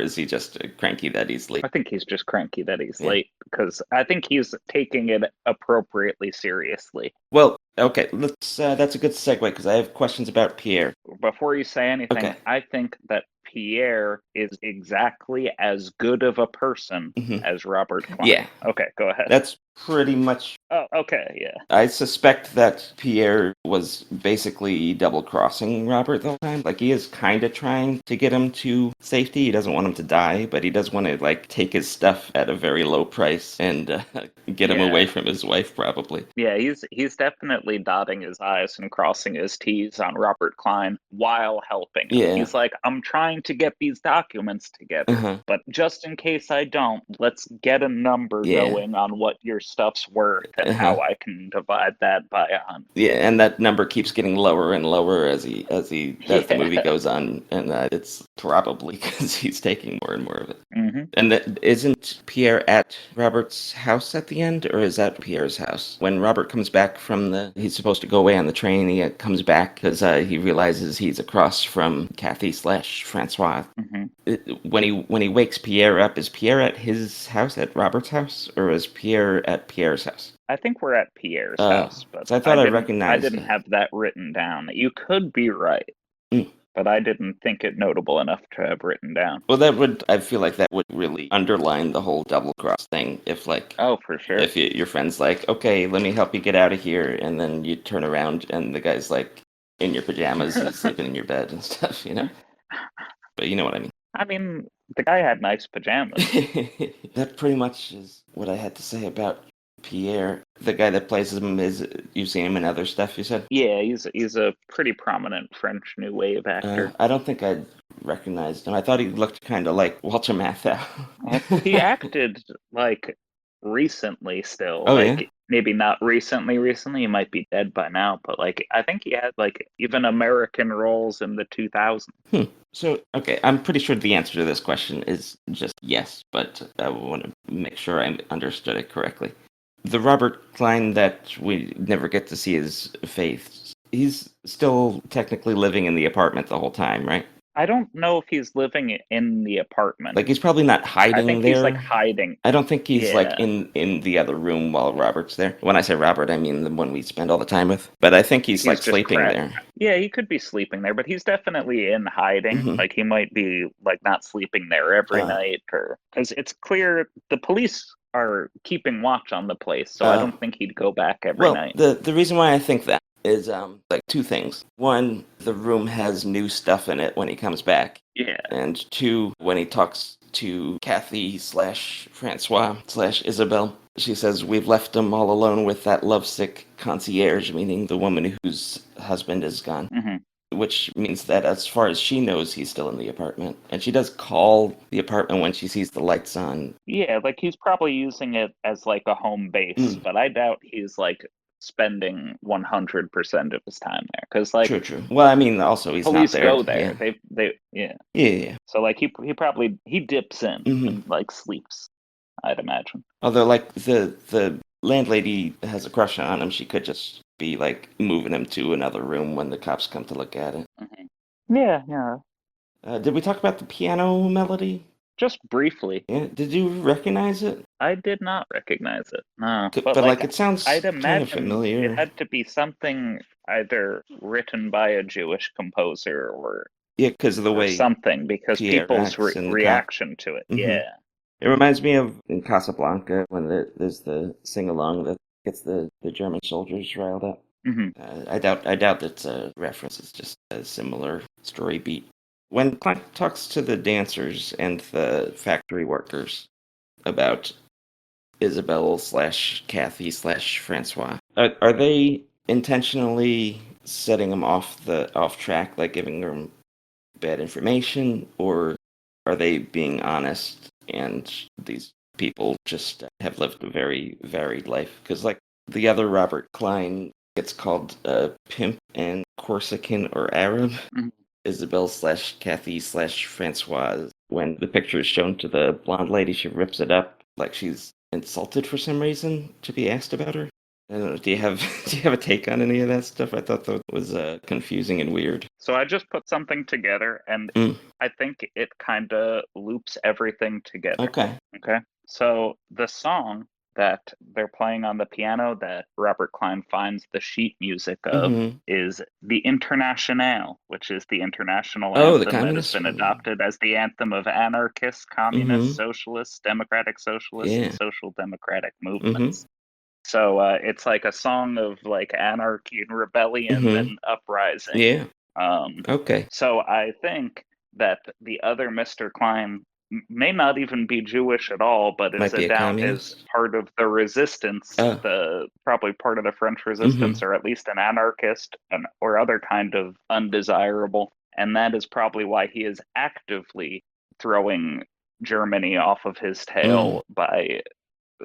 is he just cranky that he's late? I think he's just cranky that he's Yeah. late because I think he's taking it appropriately seriously. Well, okay. Let's. That's a good segue because I have questions about Pierre. Before you say anything, Okay. I think that Pierre is exactly as good of a person Hmm. as Robert Klein. Yeah, Okay, go ahead. that's pretty much. Oh, okay, yeah. I suspect that Pierre was basically double crossing Robert the whole time. Like he is kind of trying to get him to safety. He doesn't want him to die, but he does want to like take his stuff at a very low price and get him away Yeah. from his wife, probably. Yeah, he's definitely dotting his I's and crossing his T's on Robert Klein while helping him. Yeah. He's like, I'm trying to get these documents together, Uh-huh. but just in case I don't, let's get a number Yeah. going on what your stuff's worth and Uh-huh. how I can divide that by 100. Yeah, and that number keeps getting lower and lower as the movie Yeah. goes on, and it's probably because he's taking more and more of it. Hmm. And isn't Pierre at Robert's house at the end, or is that Pierre's house? When Robert comes back he's supposed to go away on the train. He comes back because he realizes he's across from Kathy/Francois. Hmm. When he wakes Pierre up, is Pierre at his house, at Robert's house, or is Pierre at Pierre's house? I think we're at Pierre's house, but So I thought I recognized. I didn't have that written down. You could be right, Mm. but I didn't think it notable enough to have written down. Well, I feel like that would really underline the whole double cross thing. If like, Oh, for sure. if your friend's like, okay, let me help you get out of here, and then you turn around and the guy's like in your pajamas and sleeping in your bed and stuff. But you know what I mean. I mean, the guy had nice pajamas. That pretty much is what I had to say about Pierre. The guy that plays him you've seen him in other stuff, you said? Yeah, he's a pretty prominent French New Wave actor. I don't think I'd recognized him. I thought he looked kind of like Walter Matthau. He acted like recently still. Oh, yeah? Like maybe not recently, he might be dead by now, but like I think he had like even American roles in the 2000s. So, okay, I'm pretty sure the answer to this question is just yes, but I want to make sure I understood it correctly. The Robert Klein that we never get to see his faith, he's still technically living in the apartment the whole time, right? I don't know if he's living in the apartment. Like, he's probably not I hiding think he's like there. hiding. I don't think he's like Yeah, in the other room while Robert's there. When I say Robert, I mean the one we spend all the time with. But I think he's he's like just sleeping crap. there. Yeah, he could be sleeping there, but he's definitely in hiding. Hmm. Like he might be like not sleeping there every Uh, night, or because it's clear the police are keeping watch on the place, so I uh, don't think he'd go back every well, night. the reason why I think that is like two things. One, the room has new stuff in it when he comes back, Yeah. and two, when he talks to Kathy slash Francois slash Isabel, she says we've left him all alone with that lovesick concierge, meaning the woman whose husband is gone. Hmm. Which means that as far as she knows, he's still in the apartment. And she does call the apartment when she sees the lights on. Yeah, like he's probably using it as like a home base, Mm, but I doubt he's like spending 100% of his time there because like true, true. Well, I mean, also he's not police there. go Yeah, there. They yeah. yeah, yeah. So like he probably he dips in Hmm. and like sleeps, I'd imagine. Although, like the landlady has a crush on him, she could just be like moving him to another room when the cops come to look at it. Hmm. Yeah, yeah. Did we talk about the piano melody? Just briefly. Yeah. Did you recognize it? I did not recognize it. No. But But like like, it sounds I'd kind of imagine it familiar. had to be something either written by a Jewish composer Yeah, because of the or way something because Pierre people's acts in the cop. reaction to it. Hmm. Yeah. It reminds me of in Casablanca when there's the sing along that gets the German soldiers riled up. Hmm. I doubt that's a reference. It's just a similar story beat. When Klein talks to the dancers and the factory workers about Isabel slash Kathy slash Francois, are they intentionally setting them off track, like giving them bad information, or are they being honest and these people just have lived a very varied life? Because, like, the other Robert Klein gets called pimp and Corsican or Arab. Hmm. Isabel slash Kathy slash Francois, when the picture is shown to the blonde lady, she rips it up like she's insulted for some reason to be asked about her. I don't know. Do you have do you have a take on any of that stuff? I thought that was confusing and weird. So I just put something together and Mm, I think it kind of loops everything together. okay. Okay. So the song that they're playing on the piano that Robert Klein finds the sheet music of Mm-hmm. is the Internationale, which is the international Oh, the anthem that has communist been one. adopted as the anthem of anarchists, communists, Mm-hmm. socialists, democratic socialists, and Yeah. social democratic Mm-hmm. movements. So it's like a song of like anarchy and rebellion Mm-hmm. and uprising. Yeah. Um, Okay. so I think that the other Mr. Klein may not even be Jewish at all, but Might be a is communist. part of the resistance, Oh. the probably part of the French Mm-hmm. resistance, or at least an anarchist or other kind of undesirable. And that is probably why he is actively throwing Germany off of his Mm. tail by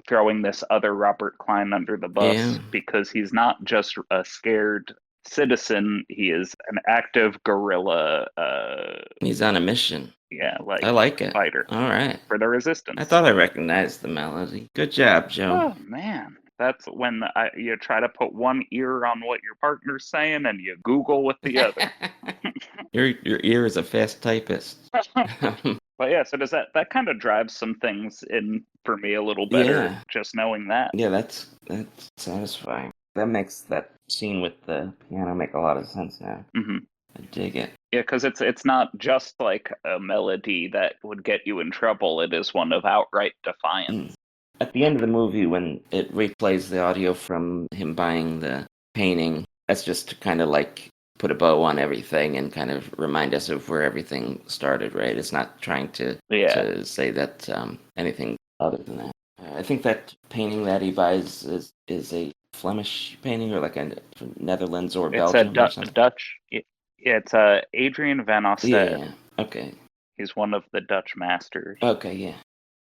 throwing this other Robert Klein under the Yeah. bus because he's not just a scared citizen, he is an active guerrilla He's on a mission. yeah, I like like it. fighter All right. for the I resistance. thought I recognized the melody. Good job, Joe. Oh man. That's when you try to put one ear on what your partner's saying and you Google with the other. Your ear is a fast typist. But yeah, so does that kind of drives some things in for me a little better Yeah. just knowing that. Yeah, that's satisfying. That makes that scene with the piano make a lot of sense now. Hmm. I dig it. Yeah, because it's not just like a melody that would get you in trouble. It is one of outright defiance. Mm. At the end of the movie, when it replays the audio from him buying the painting, that's just to kind of like put a bow on everything and kind of remind us of where everything started, right? It's not trying Yeah, to say that anything other than that. I think that painting that he buys is a Flemish painting or like a Netherlands or it's a Belgium or something. Dutch. Yeah, it's Adrian van Ostade. Yeah. Okay. He's one of the Dutch masters. Okay. Yeah.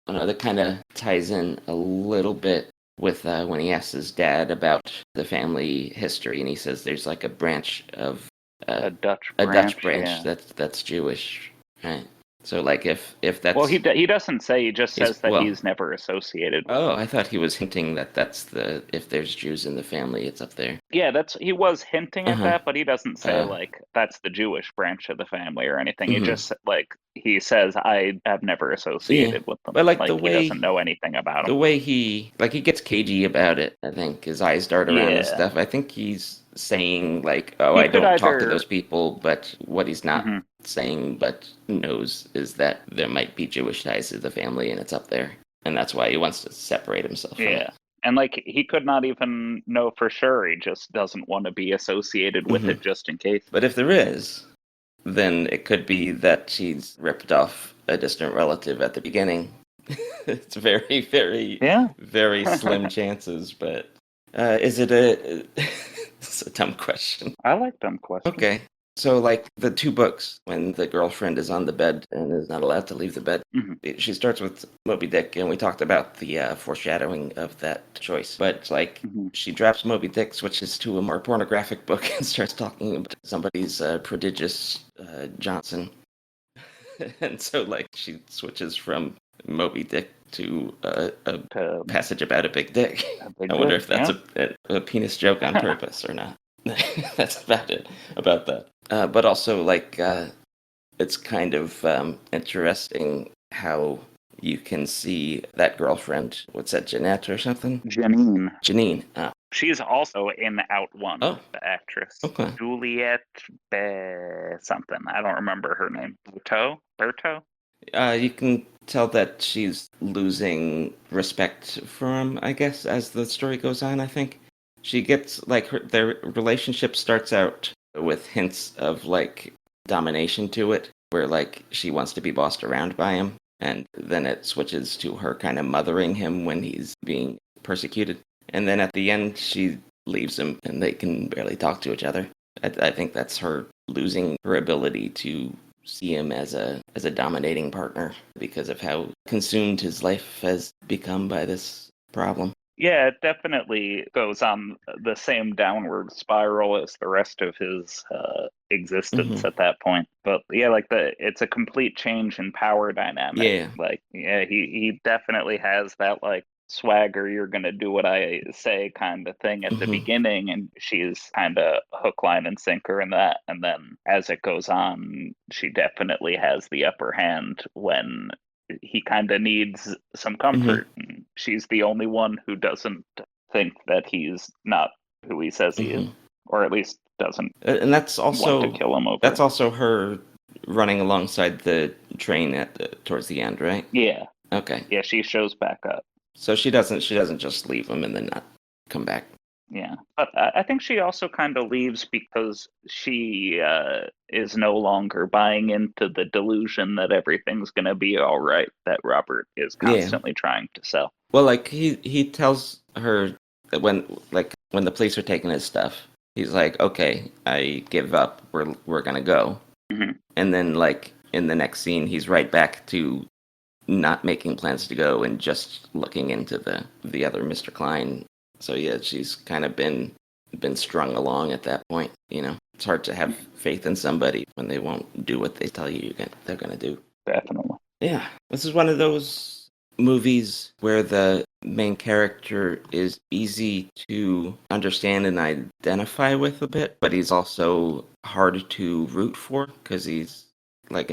I know that kind of ties in a little bit with when he asks his dad about the family history, and he says there's like a branch of A Dutch a Dutch branch. branch Yeah. that's Jewish, right? So like if Well, that's he doesn't say. He just is says that well, he's never associated with oh, them. I thought he was hinting that that's the if there's Jews in the family, it's up there. Yeah, that's he was hinting at Uh-huh. that, but he doesn't say Uh, like that's the Jewish branch of the family or anything. He mhm. just like he says I have never Yeah. associated with them. But like Like he doesn't know anything about them. the way he gets cagey about it, I think his eyes dart around and Yeah, stuff. I think he's saying like, "Oh, he I could don't talk to those either. people," but what he's not Mhm, saying but knows is that there might be Jewish ties to the family and it's up there. And that's why he wants to separate himself from it. yeah, and like he could not even know for sure. He just doesn't want to be associated with Hmm. it just in case. But if there is, then it could be that she's ripped off a distant relative at the beginning. It's very, very, Yeah, very slim chances, but is it a? It's a dumb question. I like dumb questions. Okay, so like the two books, when the girlfriend is on the bed and is not allowed to leave the bed, Hmm. she starts with Moby Dick, and we talked about the foreshadowing of that choice. But like Hmm. she drops Moby Dick, switches to a more pornographic book, and starts talking about somebody's prodigious Johnson. And so like she switches from Moby Dick to a To passage about a big dick. a I big wonder dick, if that's yeah. a penis joke on purpose or not. That's about it about that. But also like it's kind of interesting how you can see that girlfriend. What's that, Jeanette or something? Janine. Janine. She's also in Out One, Oh, the actress. okay. Juliet something. I don't remember her name. Berto? You can tell that she's losing respect for him, I guess, as the story goes on, I think. She gets, like, their relationship starts out with hints of, like, domination to it, where, like, she wants to be bossed around by him, and then it switches to her kind of mothering him when he's being persecuted. And then at the end, she leaves him, and they can barely talk to each other. I think that's her losing her ability to see him as a dominating partner because of how consumed his life has become by this problem. Yeah, it definitely goes on the same downward spiral as the rest of his Hmm. existence at that point. But yeah, like it's a complete change in power dynamic. Yeah. Like, yeah, he definitely has that like swagger, you're gonna do what I say kind of thing at the Hmm. beginning, and she's kind of hook, line, and sinker in that. And then as it goes on, she definitely has the upper hand when he kind of needs some Hmm. comfort. And she's the only one who doesn't think that he's not who he says he is, Hmm. or at least doesn't And want to kill him over that's it. also her running alongside the train towards the end, right? Yeah, Okay. yeah, she shows back up. So she doesn't just leave him and then not come back. Yeah, but I think she also kind of leaves because she is no longer buying into the delusion that everything's going to be all right that Robert is Yeah. constantly trying to sell. Well, like he tells her that when the police are taking his stuff, he's like, "Okay, I give up. We're gonna go." Hmm. And then like in the next scene, he's right back to not making plans to go and just looking into the other Mr. Klein. So yeah, she's kind of been strung along at that point. You know, it's hard to have faith in somebody when they won't do what they tell you they're gonna do. Definitely. Yeah, this is one of those movies where the main character is easy to understand and identify with a bit, but he's also hard to root for because he's like,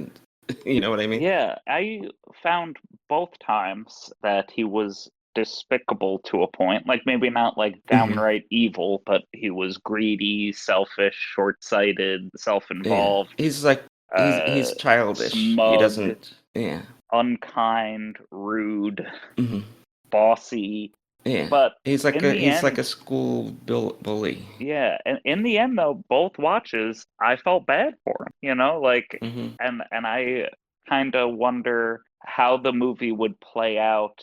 you know what I mean? Yeah, I found both times that he was despicable to a point. Like maybe not like Hmm. downright evil, but he was greedy, selfish, short-sighted, Yeah, self-involved, he's like he's childish. He smug, doesn't. Yeah. unkind, rude, Hmm. bossy. Yeah. But in the He's like end, a school bully. yeah, and in the end though, both watches I felt bad for him, like Hmm. and I kind of wonder how the movie would play out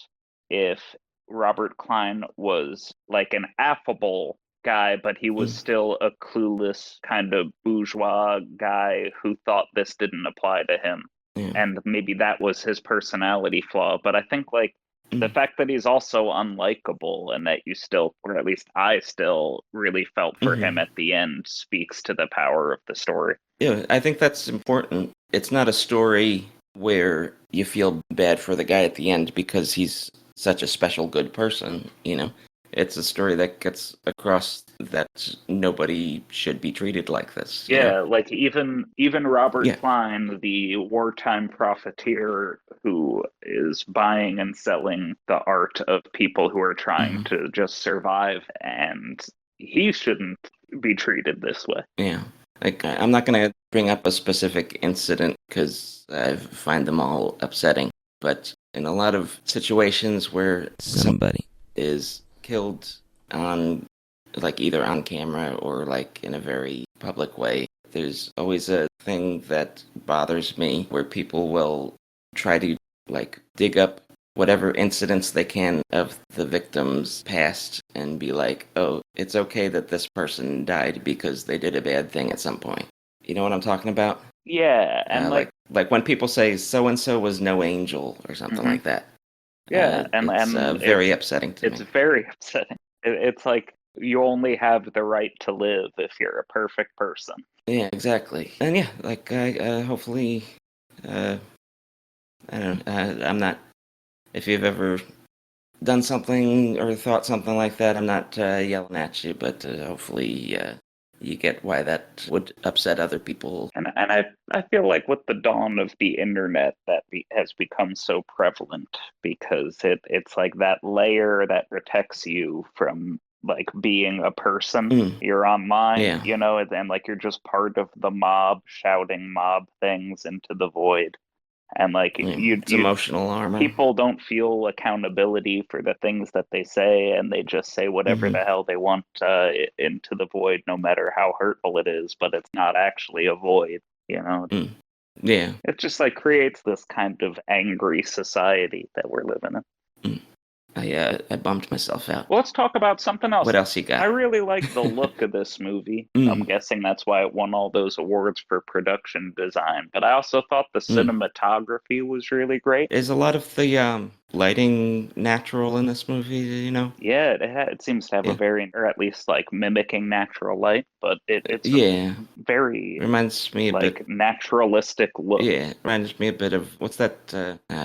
if Robert Klein was like an affable guy, but he was still a clueless kind of bourgeois guy who thought this didn't apply to him. Yeah. And maybe that was his personality flaw. But I think like the Hmm. fact that he's also unlikable and that you still, or at least I still really felt for him Hmm. at the end speaks to the power of the story. Yeah, I think that's important. It's not a story. where you feel bad for the guy at the end because he's such a special good person, you know. It's a story that gets across that nobody should be treated like this, you know. Yeah, like even Robert Yeah. Klein, the wartime profiteer who is buying and selling the art of people who are trying Mhm. to just survive, and he shouldn't be treated this way. Yeah. Like, I'm not going to bring up a specific incident because I find them all upsetting. But in a lot of situations where somebody is killed on, like, either on camera or, like, in a very public way, there's always a thing that bothers me where people will try to, like, dig up whatever incidents they can of the victim's past and be like, oh, it's okay that this person died because they did a bad thing at some point. You know what I'm talking about? Yeah, and Like when people say so and so was no angel or something mhm, like that. yeah, It's and very upsetting to it's me. very upsetting. It's like you only have the right to live if you're a perfect person. Yeah, exactly. And yeah, like I hopefully, uh, I don't know. I'm not. If you've ever done something or thought something like that, I'm not yelling at you, but hopefully you get why that would upset other people. And I feel like with the dawn of the internet, has become so prevalent because it's like that layer that protects you from like being a person. Mm, You're online, yeah. and like you're just part of the mob shouting mob things into the void. And like Yeah, it's you emotional armor. people don't feel accountability for the things that they say, and they just say whatever Hmm. the hell they want into the void, no matter how hurtful it is. But it's not actually a void, you know. Mm, yeah. It just like creates this kind of angry society that we're living in. Mm. I bummed myself out. Well, let's talk about something else. What else you I got? really like the look of this movie. I'm Mm, guessing that's why it won all those awards for production design. But I also thought the mm. cinematography was really great. Is a lot of the lighting natural in this movie? You know? Yeah, it seems to have a Yeah. very, or at least like mimicking natural light, but it's a Yeah. very Reminds me a bit. like naturalistic look. Yeah, it reminds me a bit of what's that?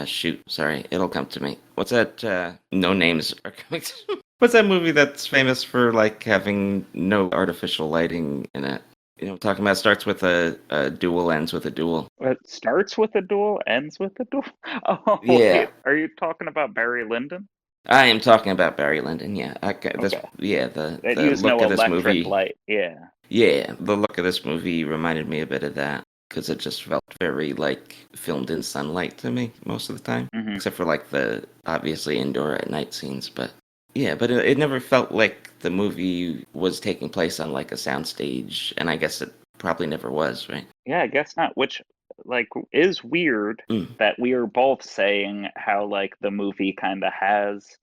Shoot, sorry, it'll come to me. What's that? No names are coming to me. What's that movie that's famous for like having no artificial lighting in it? You know, talking about starts with a duel, ends with a duel. It starts with a duel, ends with a duel. Oh, Yeah, wait, are you talking about Barry Lyndon? I am talking about Barry Lyndon. Yeah, okay, Okay, yeah, it the used look no of this electric movie. light. Yeah. Yeah, the look of this movie reminded me a bit of that because it just felt very like filmed in sunlight to me most of the time, Hmm. except for like the obviously indoor at night scenes. But yeah, but it never felt like the movie was taking place on like a soundstage, and I guess it probably never was, right? Yeah, I guess not. Which like is weird Mm, that we are both saying how like the movie kind of has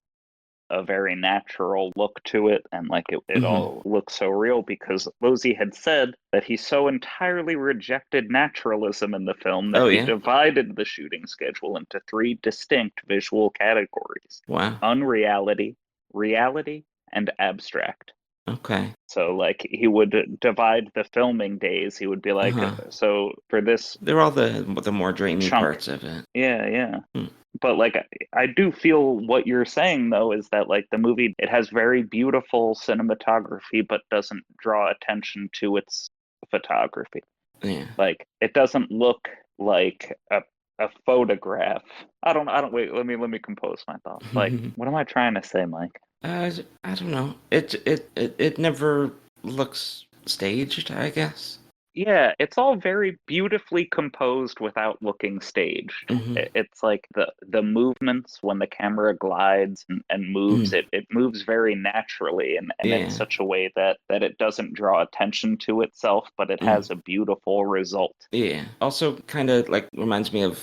a very natural look to it, and like it hmm. all looks so real because Losey had said that he so entirely rejected naturalism in the film that Oh he yeah, divided the shooting schedule into three distinct visual categories: wow, unreality, reality, and abstract. okay, So like he would divide the filming days. He would be uh like, huh. so for this They're all the more dreamy chunk, parts of it. yeah. Mm, But like I do feel what you're saying though is that like the movie, it has very beautiful cinematography but doesn't draw attention to its photography. yeah. Like it doesn't look like a photograph. I don't wait, let me compose my thoughts. Like what am I trying to say, Mike? I don't know. It never looks staged, I guess. Yeah, it's all very beautifully composed without looking staged. Hmm. It's like the movements when the camera glides and moves, Mm, it moves very naturally and in yeah. such a way that it doesn't draw attention to itself, but it Mm, has a beautiful result. yeah. Also, kind of like reminds me of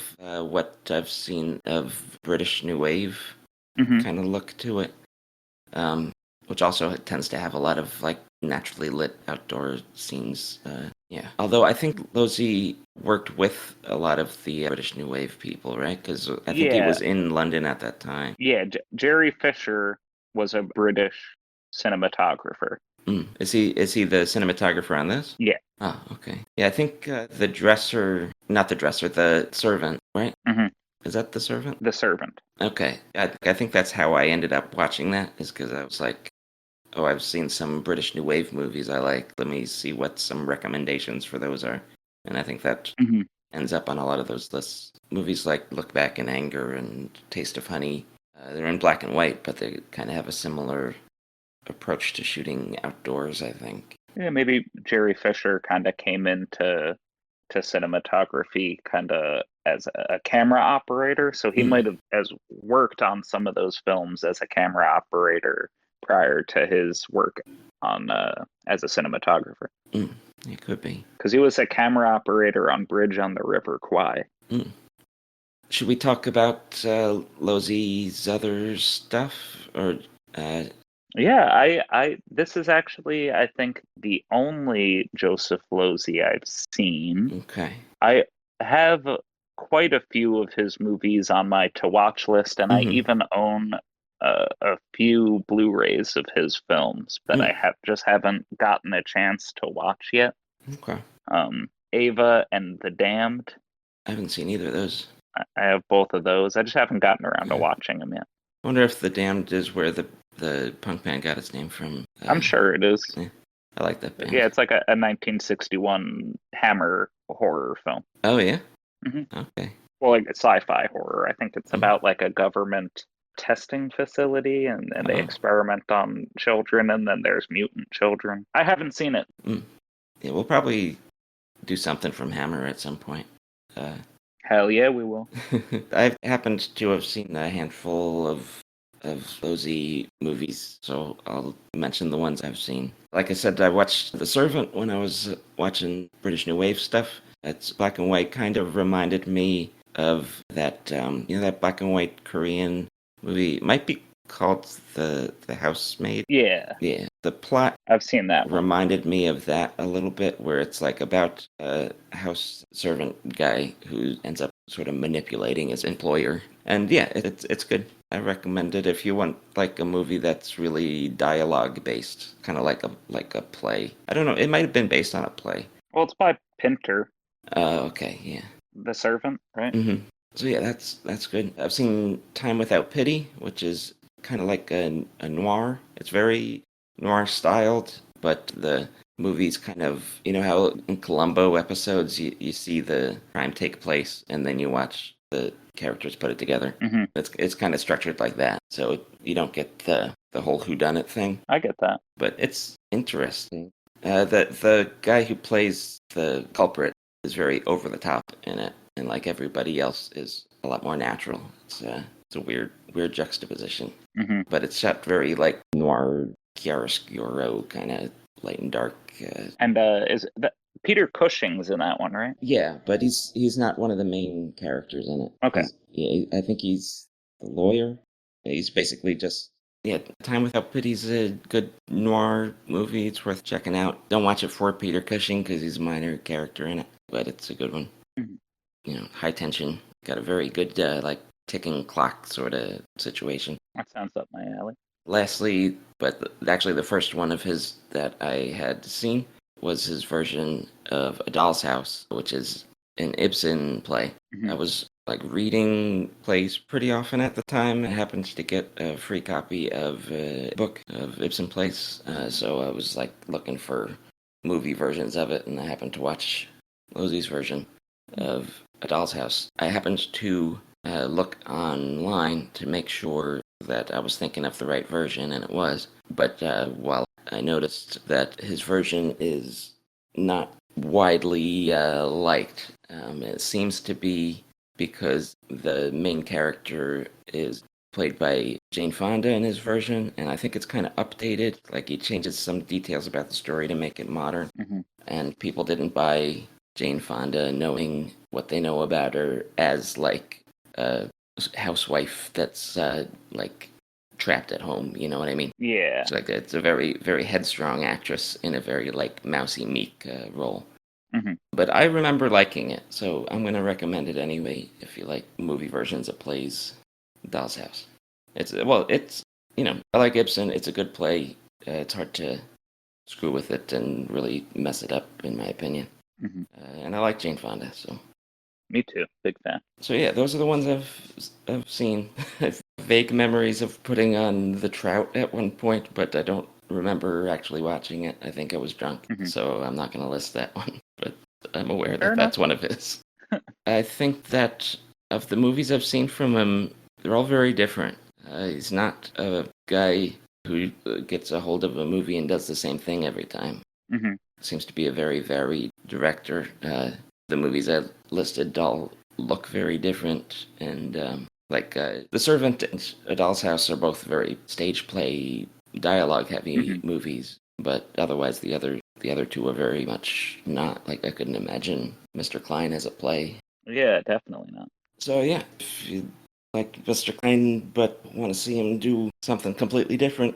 what I've seen of British New Wave Hmm. kind of look to it, um, which also tends to have a lot of like naturally lit outdoor scenes. Yeah. Although I think Losey worked with a lot of the British New Wave people, right? Because I think he Yeah, was in London at that time. yeah. Jerry Fisher was a British cinematographer. Mm. Is he the cinematographer on this? Yeah. Oh, okay. Yeah, I think the dresser, not the dresser, the servant, right? Hmm. Is that the servant? The Servant. Okay. I think that's how I ended up watching that, is because I was like, oh, I've seen some British New Wave movies I like. Let me see what some recommendations for those are. And I think that Hmm. ends up on a lot of those lists. Movies like Look Back in Anger and Taste of Honey, they're in black and white, but they kind of have a similar approach to shooting outdoors, I think. Yeah, maybe Jerry Fisher kind of came into to cinematography kind of as a camera operator, so he Mm, might have as worked on some of those films as a camera operator prior to his work on as a cinematographer. mm, it could be. Because he was a camera operator on Bridge on the River Kwai. Mm. Should we talk about Losey's other stuff? Or, uh, Yeah, this is actually, I think, the only Joseph Losey I've seen. okay. I have quite a few of his movies on my to watch list, and I Mm-hmm. even own a few Blu-rays of his films, but Mm, I haven't gotten a chance to watch yet. okay. Ava and the Damned, I haven't seen either of those. I have both of those. I just haven't gotten around to Yeah. watching them yet. I wonder if The Damned is where the punk band got its name from. I'm sure it is. Yeah, I like that Yeah, band. it's like a 1961 Hammer horror film. Oh, yeah? Hmm. Okay. Well, like sci-fi horror. I think it's Mm. about like a government testing facility, and they Oh. experiment on children, and then there's mutant children. I haven't seen it. Mm. Yeah, we'll probably do something from Hammer at some point. Uh, Hell yeah, we will. I've happened to have seen a handful of Losey movies, so I'll mention the ones I've seen. Like I said, I watched The Servant when I was watching British New Wave stuff. It's black and white, kind of reminded me of that, that black and white Korean movie. It might be called The Housemaid. Yeah, Yeah, the plot I've seen that one. reminded me of that a little bit, where it's like about a house servant guy who ends up sort of manipulating his employer. And yeah, it's good. I recommend it if you want like a movie that's really dialogue based, kind of like a play. I don't know. It might have been based on a play. Well, it's by Pinter, Okay, yeah. the servant, right? So yeah, that's good. I've seen Time Without Pity, which is kind of like a noir. It's very noir styled, but the movie's kind of, you know how in Columbo episodes you see the crime take place and then you watch the characters put it together. Hmm. It's kind of structured like that, so you don't get the whole whodunit thing, I get that. but it's interesting. The guy who plays the culprit is very over the top in it, and like everybody else is a lot more natural. It's a weird juxtaposition, Hmm. but it's shot very like noir chiaroscuro kind of light and dark. And is that Peter Cushing's in that one, right? Yeah, but he's not one of the main characters in it. Okay. I think he's the lawyer. He's basically just yeah. Time Without Pity's a good noir movie. It's worth checking out. Don't watch it for Peter Cushing because he's a minor character in it, but it's a good one. Mhm. You know, high tension. Got a very good like ticking clock sort of situation. That sounds up my alley. Lastly, but actually the first one of his that I had seen was his version of A Doll's House, which is an Ibsen play. Hmm. I was like reading plays pretty often at the time. I happened to get a free copy of a book of Ibsen plays, so I was like looking for movie versions of it, and I happened to watch Losey's version of A Doll's House. I happened to look online to make sure that I was thinking of the right version, and it was. But while I noticed that his version is not widely liked, it seems to be because the main character is played by Jane Fonda in his version, and I think it's kind of updated. Like he changes some details about the story to make it modern, Hmm. and people didn't buy Jane Fonda knowing what they know about her as like a housewife that's like trapped at home. You know what I mean? Yeah. It's a very headstrong actress in a very like mousy meek role. Hmm. But I remember liking it, so I'm gonna recommend it anyway. If you like movie versions of plays, Doll's House. It's I like Ibsen. It's a good play. It's hard to screw with it and really mess it up, in my opinion. Hmm. And I like Jane Fonda, so. Me too. Big fan. So yeah, those are the ones I've seen. I've vague memories of putting on The Trout at one point, but I don't remember actually watching it. I think I was drunk, Hmm. so I'm not going to list that one. But I'm aware Fair that enough. that's one of his. I think that of the movies I've seen from him, they're all very different. He's not a guy who gets a hold of a movie and does the same thing every time. Hmm. Seems to be a very varied director. The movies I listed all look very different, and The Servant and A Doll's House are both very stage play, dialogue heavy Hmm. movies, but otherwise the other two are very much not. Like I couldn't imagine Mr. Klein as a play. Yeah, definitely not. So yeah, if you like Mr. Klein but want to see him do something completely different,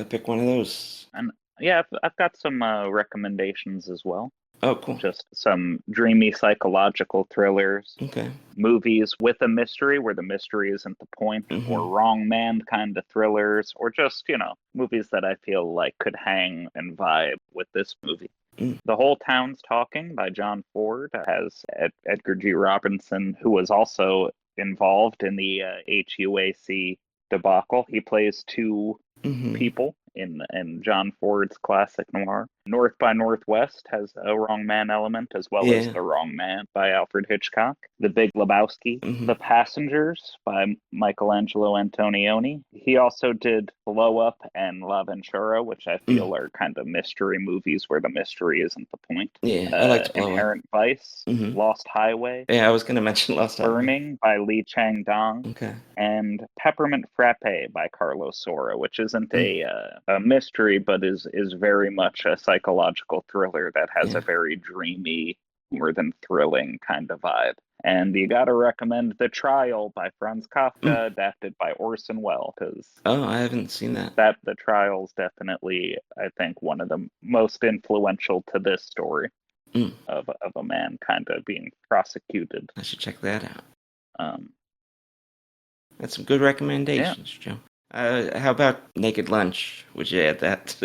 pick one of those. And yeah, I've got some recommendations as well. Oh, cool. Just some dreamy psychological thrillers, Okay. movies with a mystery where the mystery isn't the point, or Mm-hmm. wrong man kind of thrillers, or just, movies that I feel like could hang and vibe with this movie. Mm. The Whole Town's Talking by John Ford has Edgar G. Robinson, who was also involved in the HUAC debacle. He plays two Mm-hmm. people in John Ford's classic noir. North by Northwest has a wrong man element, as well as Yeah. The Wrong Man by Alfred Hitchcock. The Big Lebowski, Mm-hmm. The Passengers by Michelangelo Antonioni. He also did Blow Up and La Ventura, which I Mm. feel are kind of mystery movies where the mystery isn't the point. Yeah, I liked Blow Up. Inherent Vice, Mm-hmm. Lost Highway, Yeah, I was gonna mention Lost Highway. Burning by Li Chang-dong, Okay. and Peppermint Frappe by Carlos Sora, which isn't Mm. a mystery, but is very much a psychological thriller that has a Yeah. very dreamy, more than thrilling kind of vibe. And you got to recommend The Trial by Franz Mm. Kafka, adapted by Orson Welles, because Oh, I haven't seen that. The Trial's definitely, I think, one of the most influential to this story Mm. of a man kind of being prosecuted. I should check that out. Um, That's some good yeah. recommendations, Joe. How about Naked Lunch? Would you add that?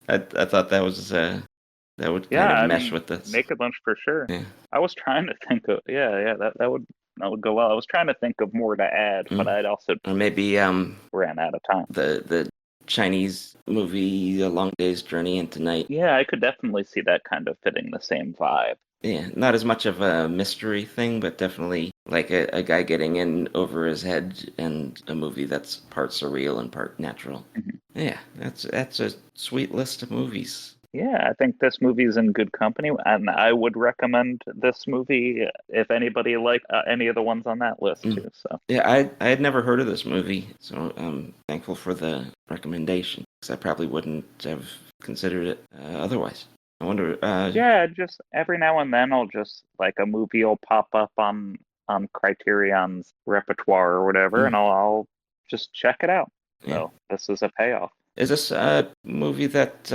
I thought that would Yeah, kind of I mesh mean, with this. Naked Lunch for sure. Yeah. I was trying to think of, yeah, that would go well. I was trying to think of more to add, but Mm. I'd also Or maybe ran out of time. the Chinese movie A Long Day's Journey into Night. Yeah, I could definitely see that kind of fitting the same vibe. Yeah, not as much of a mystery thing, but definitely like a guy getting in over his head, and a movie that's part surreal and part natural. Mhm. Yeah, that's a sweet list of movies. Yeah, I think this movie is in good company, and I would recommend this movie if anybody liked any of the ones on that list Mm. too. So Yeah, I had never heard of this movie, so I'm thankful for the recommendation because I probably wouldn't have considered it otherwise. I wonder. yeah, just every now and then I'll just like a movie will pop up on Criterion's repertoire or whatever, Mm, and I'll just check it out. yeah, So this is a payoff. is this a movie that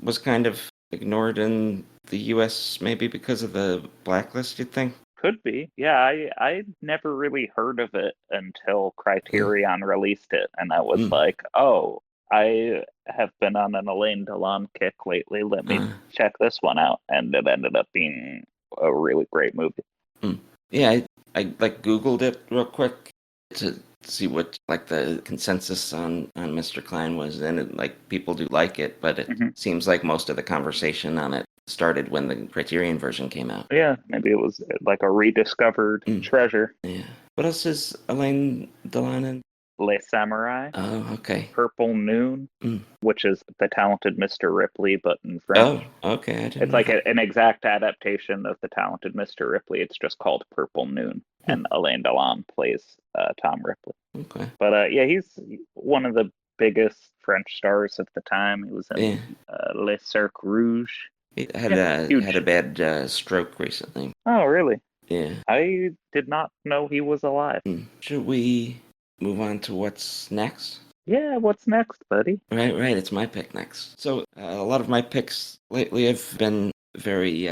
was kind of ignored in the U.S. maybe because of the blacklist? You think? Could be. Yeah, I never really heard of it until Yeah. Criterion released it, and I was Mm, like, oh, I have been on an Alain Delon kick lately. Let me uh, check this one out, and it ended up being a really great movie. mm. Yeah, I like Googled it real quick to see what like the consensus on Mr. Klein was, and like people do like it, but it Hmm. seems like most of the conversation on it started when the Criterion version came out. Yeah, maybe it was like a rediscovered Mm, treasure. yeah. What else is Alain Delon in? Les Samurai, Oh, okay. Purple Noon, Mm. which is The Talented Mr. Ripley, but in French. Oh, okay. I didn't It's know like that. an exact adaptation of The Talented Mr. Ripley. It's just called Purple Noon, Hmm, and Alain Delon plays Tom Ripley. okay. But yeah, he's one of the biggest French stars of the time. He was Yeah. in Les Cercles Rouge. He Yeah, had a huge. bad stroke recently. Oh, really? Yeah. I did not know he was alive. Should we move on to what's next? Yeah, what's next, buddy? Right. It's my pick next. So a lot of my picks lately have been very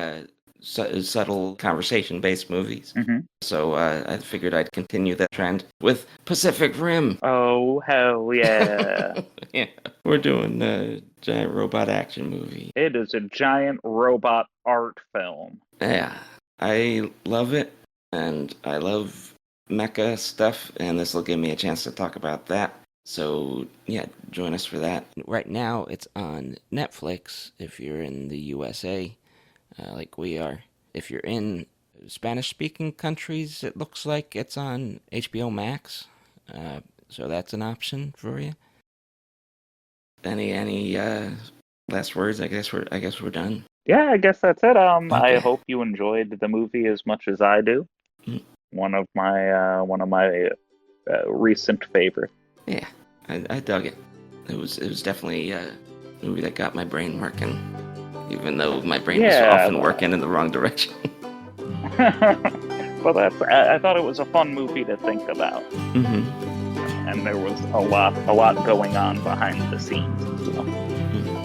subtle conversation-based movies. Hmm. So I figured I'd continue that trend with Pacific Rim. Oh, hell yeah. Yeah, we're doing a giant robot action movie. It is a giant robot art film. Yeah, I love it, and I love mecha stuff, and this will give me a chance to talk about that. So, yeah, join us for that. Right now, it's on Netflix if you're in the USA, like we are. If you're in Spanish-speaking countries, it looks like it's on HBO Max, so that's an option for you. Any last words? I guess we're done. Yeah, I guess that's it. I Okay. hope you enjoyed the movie as much as I do. Mm. One of my recent favorites. Yeah, I dug it. It was definitely a movie that got my brain working, even though my brain was Yeah, often working in the wrong direction. but I thought it was a fun movie to think about, Mm-hmm. and there was a lot going on behind the scenes. So. Mm-hmm.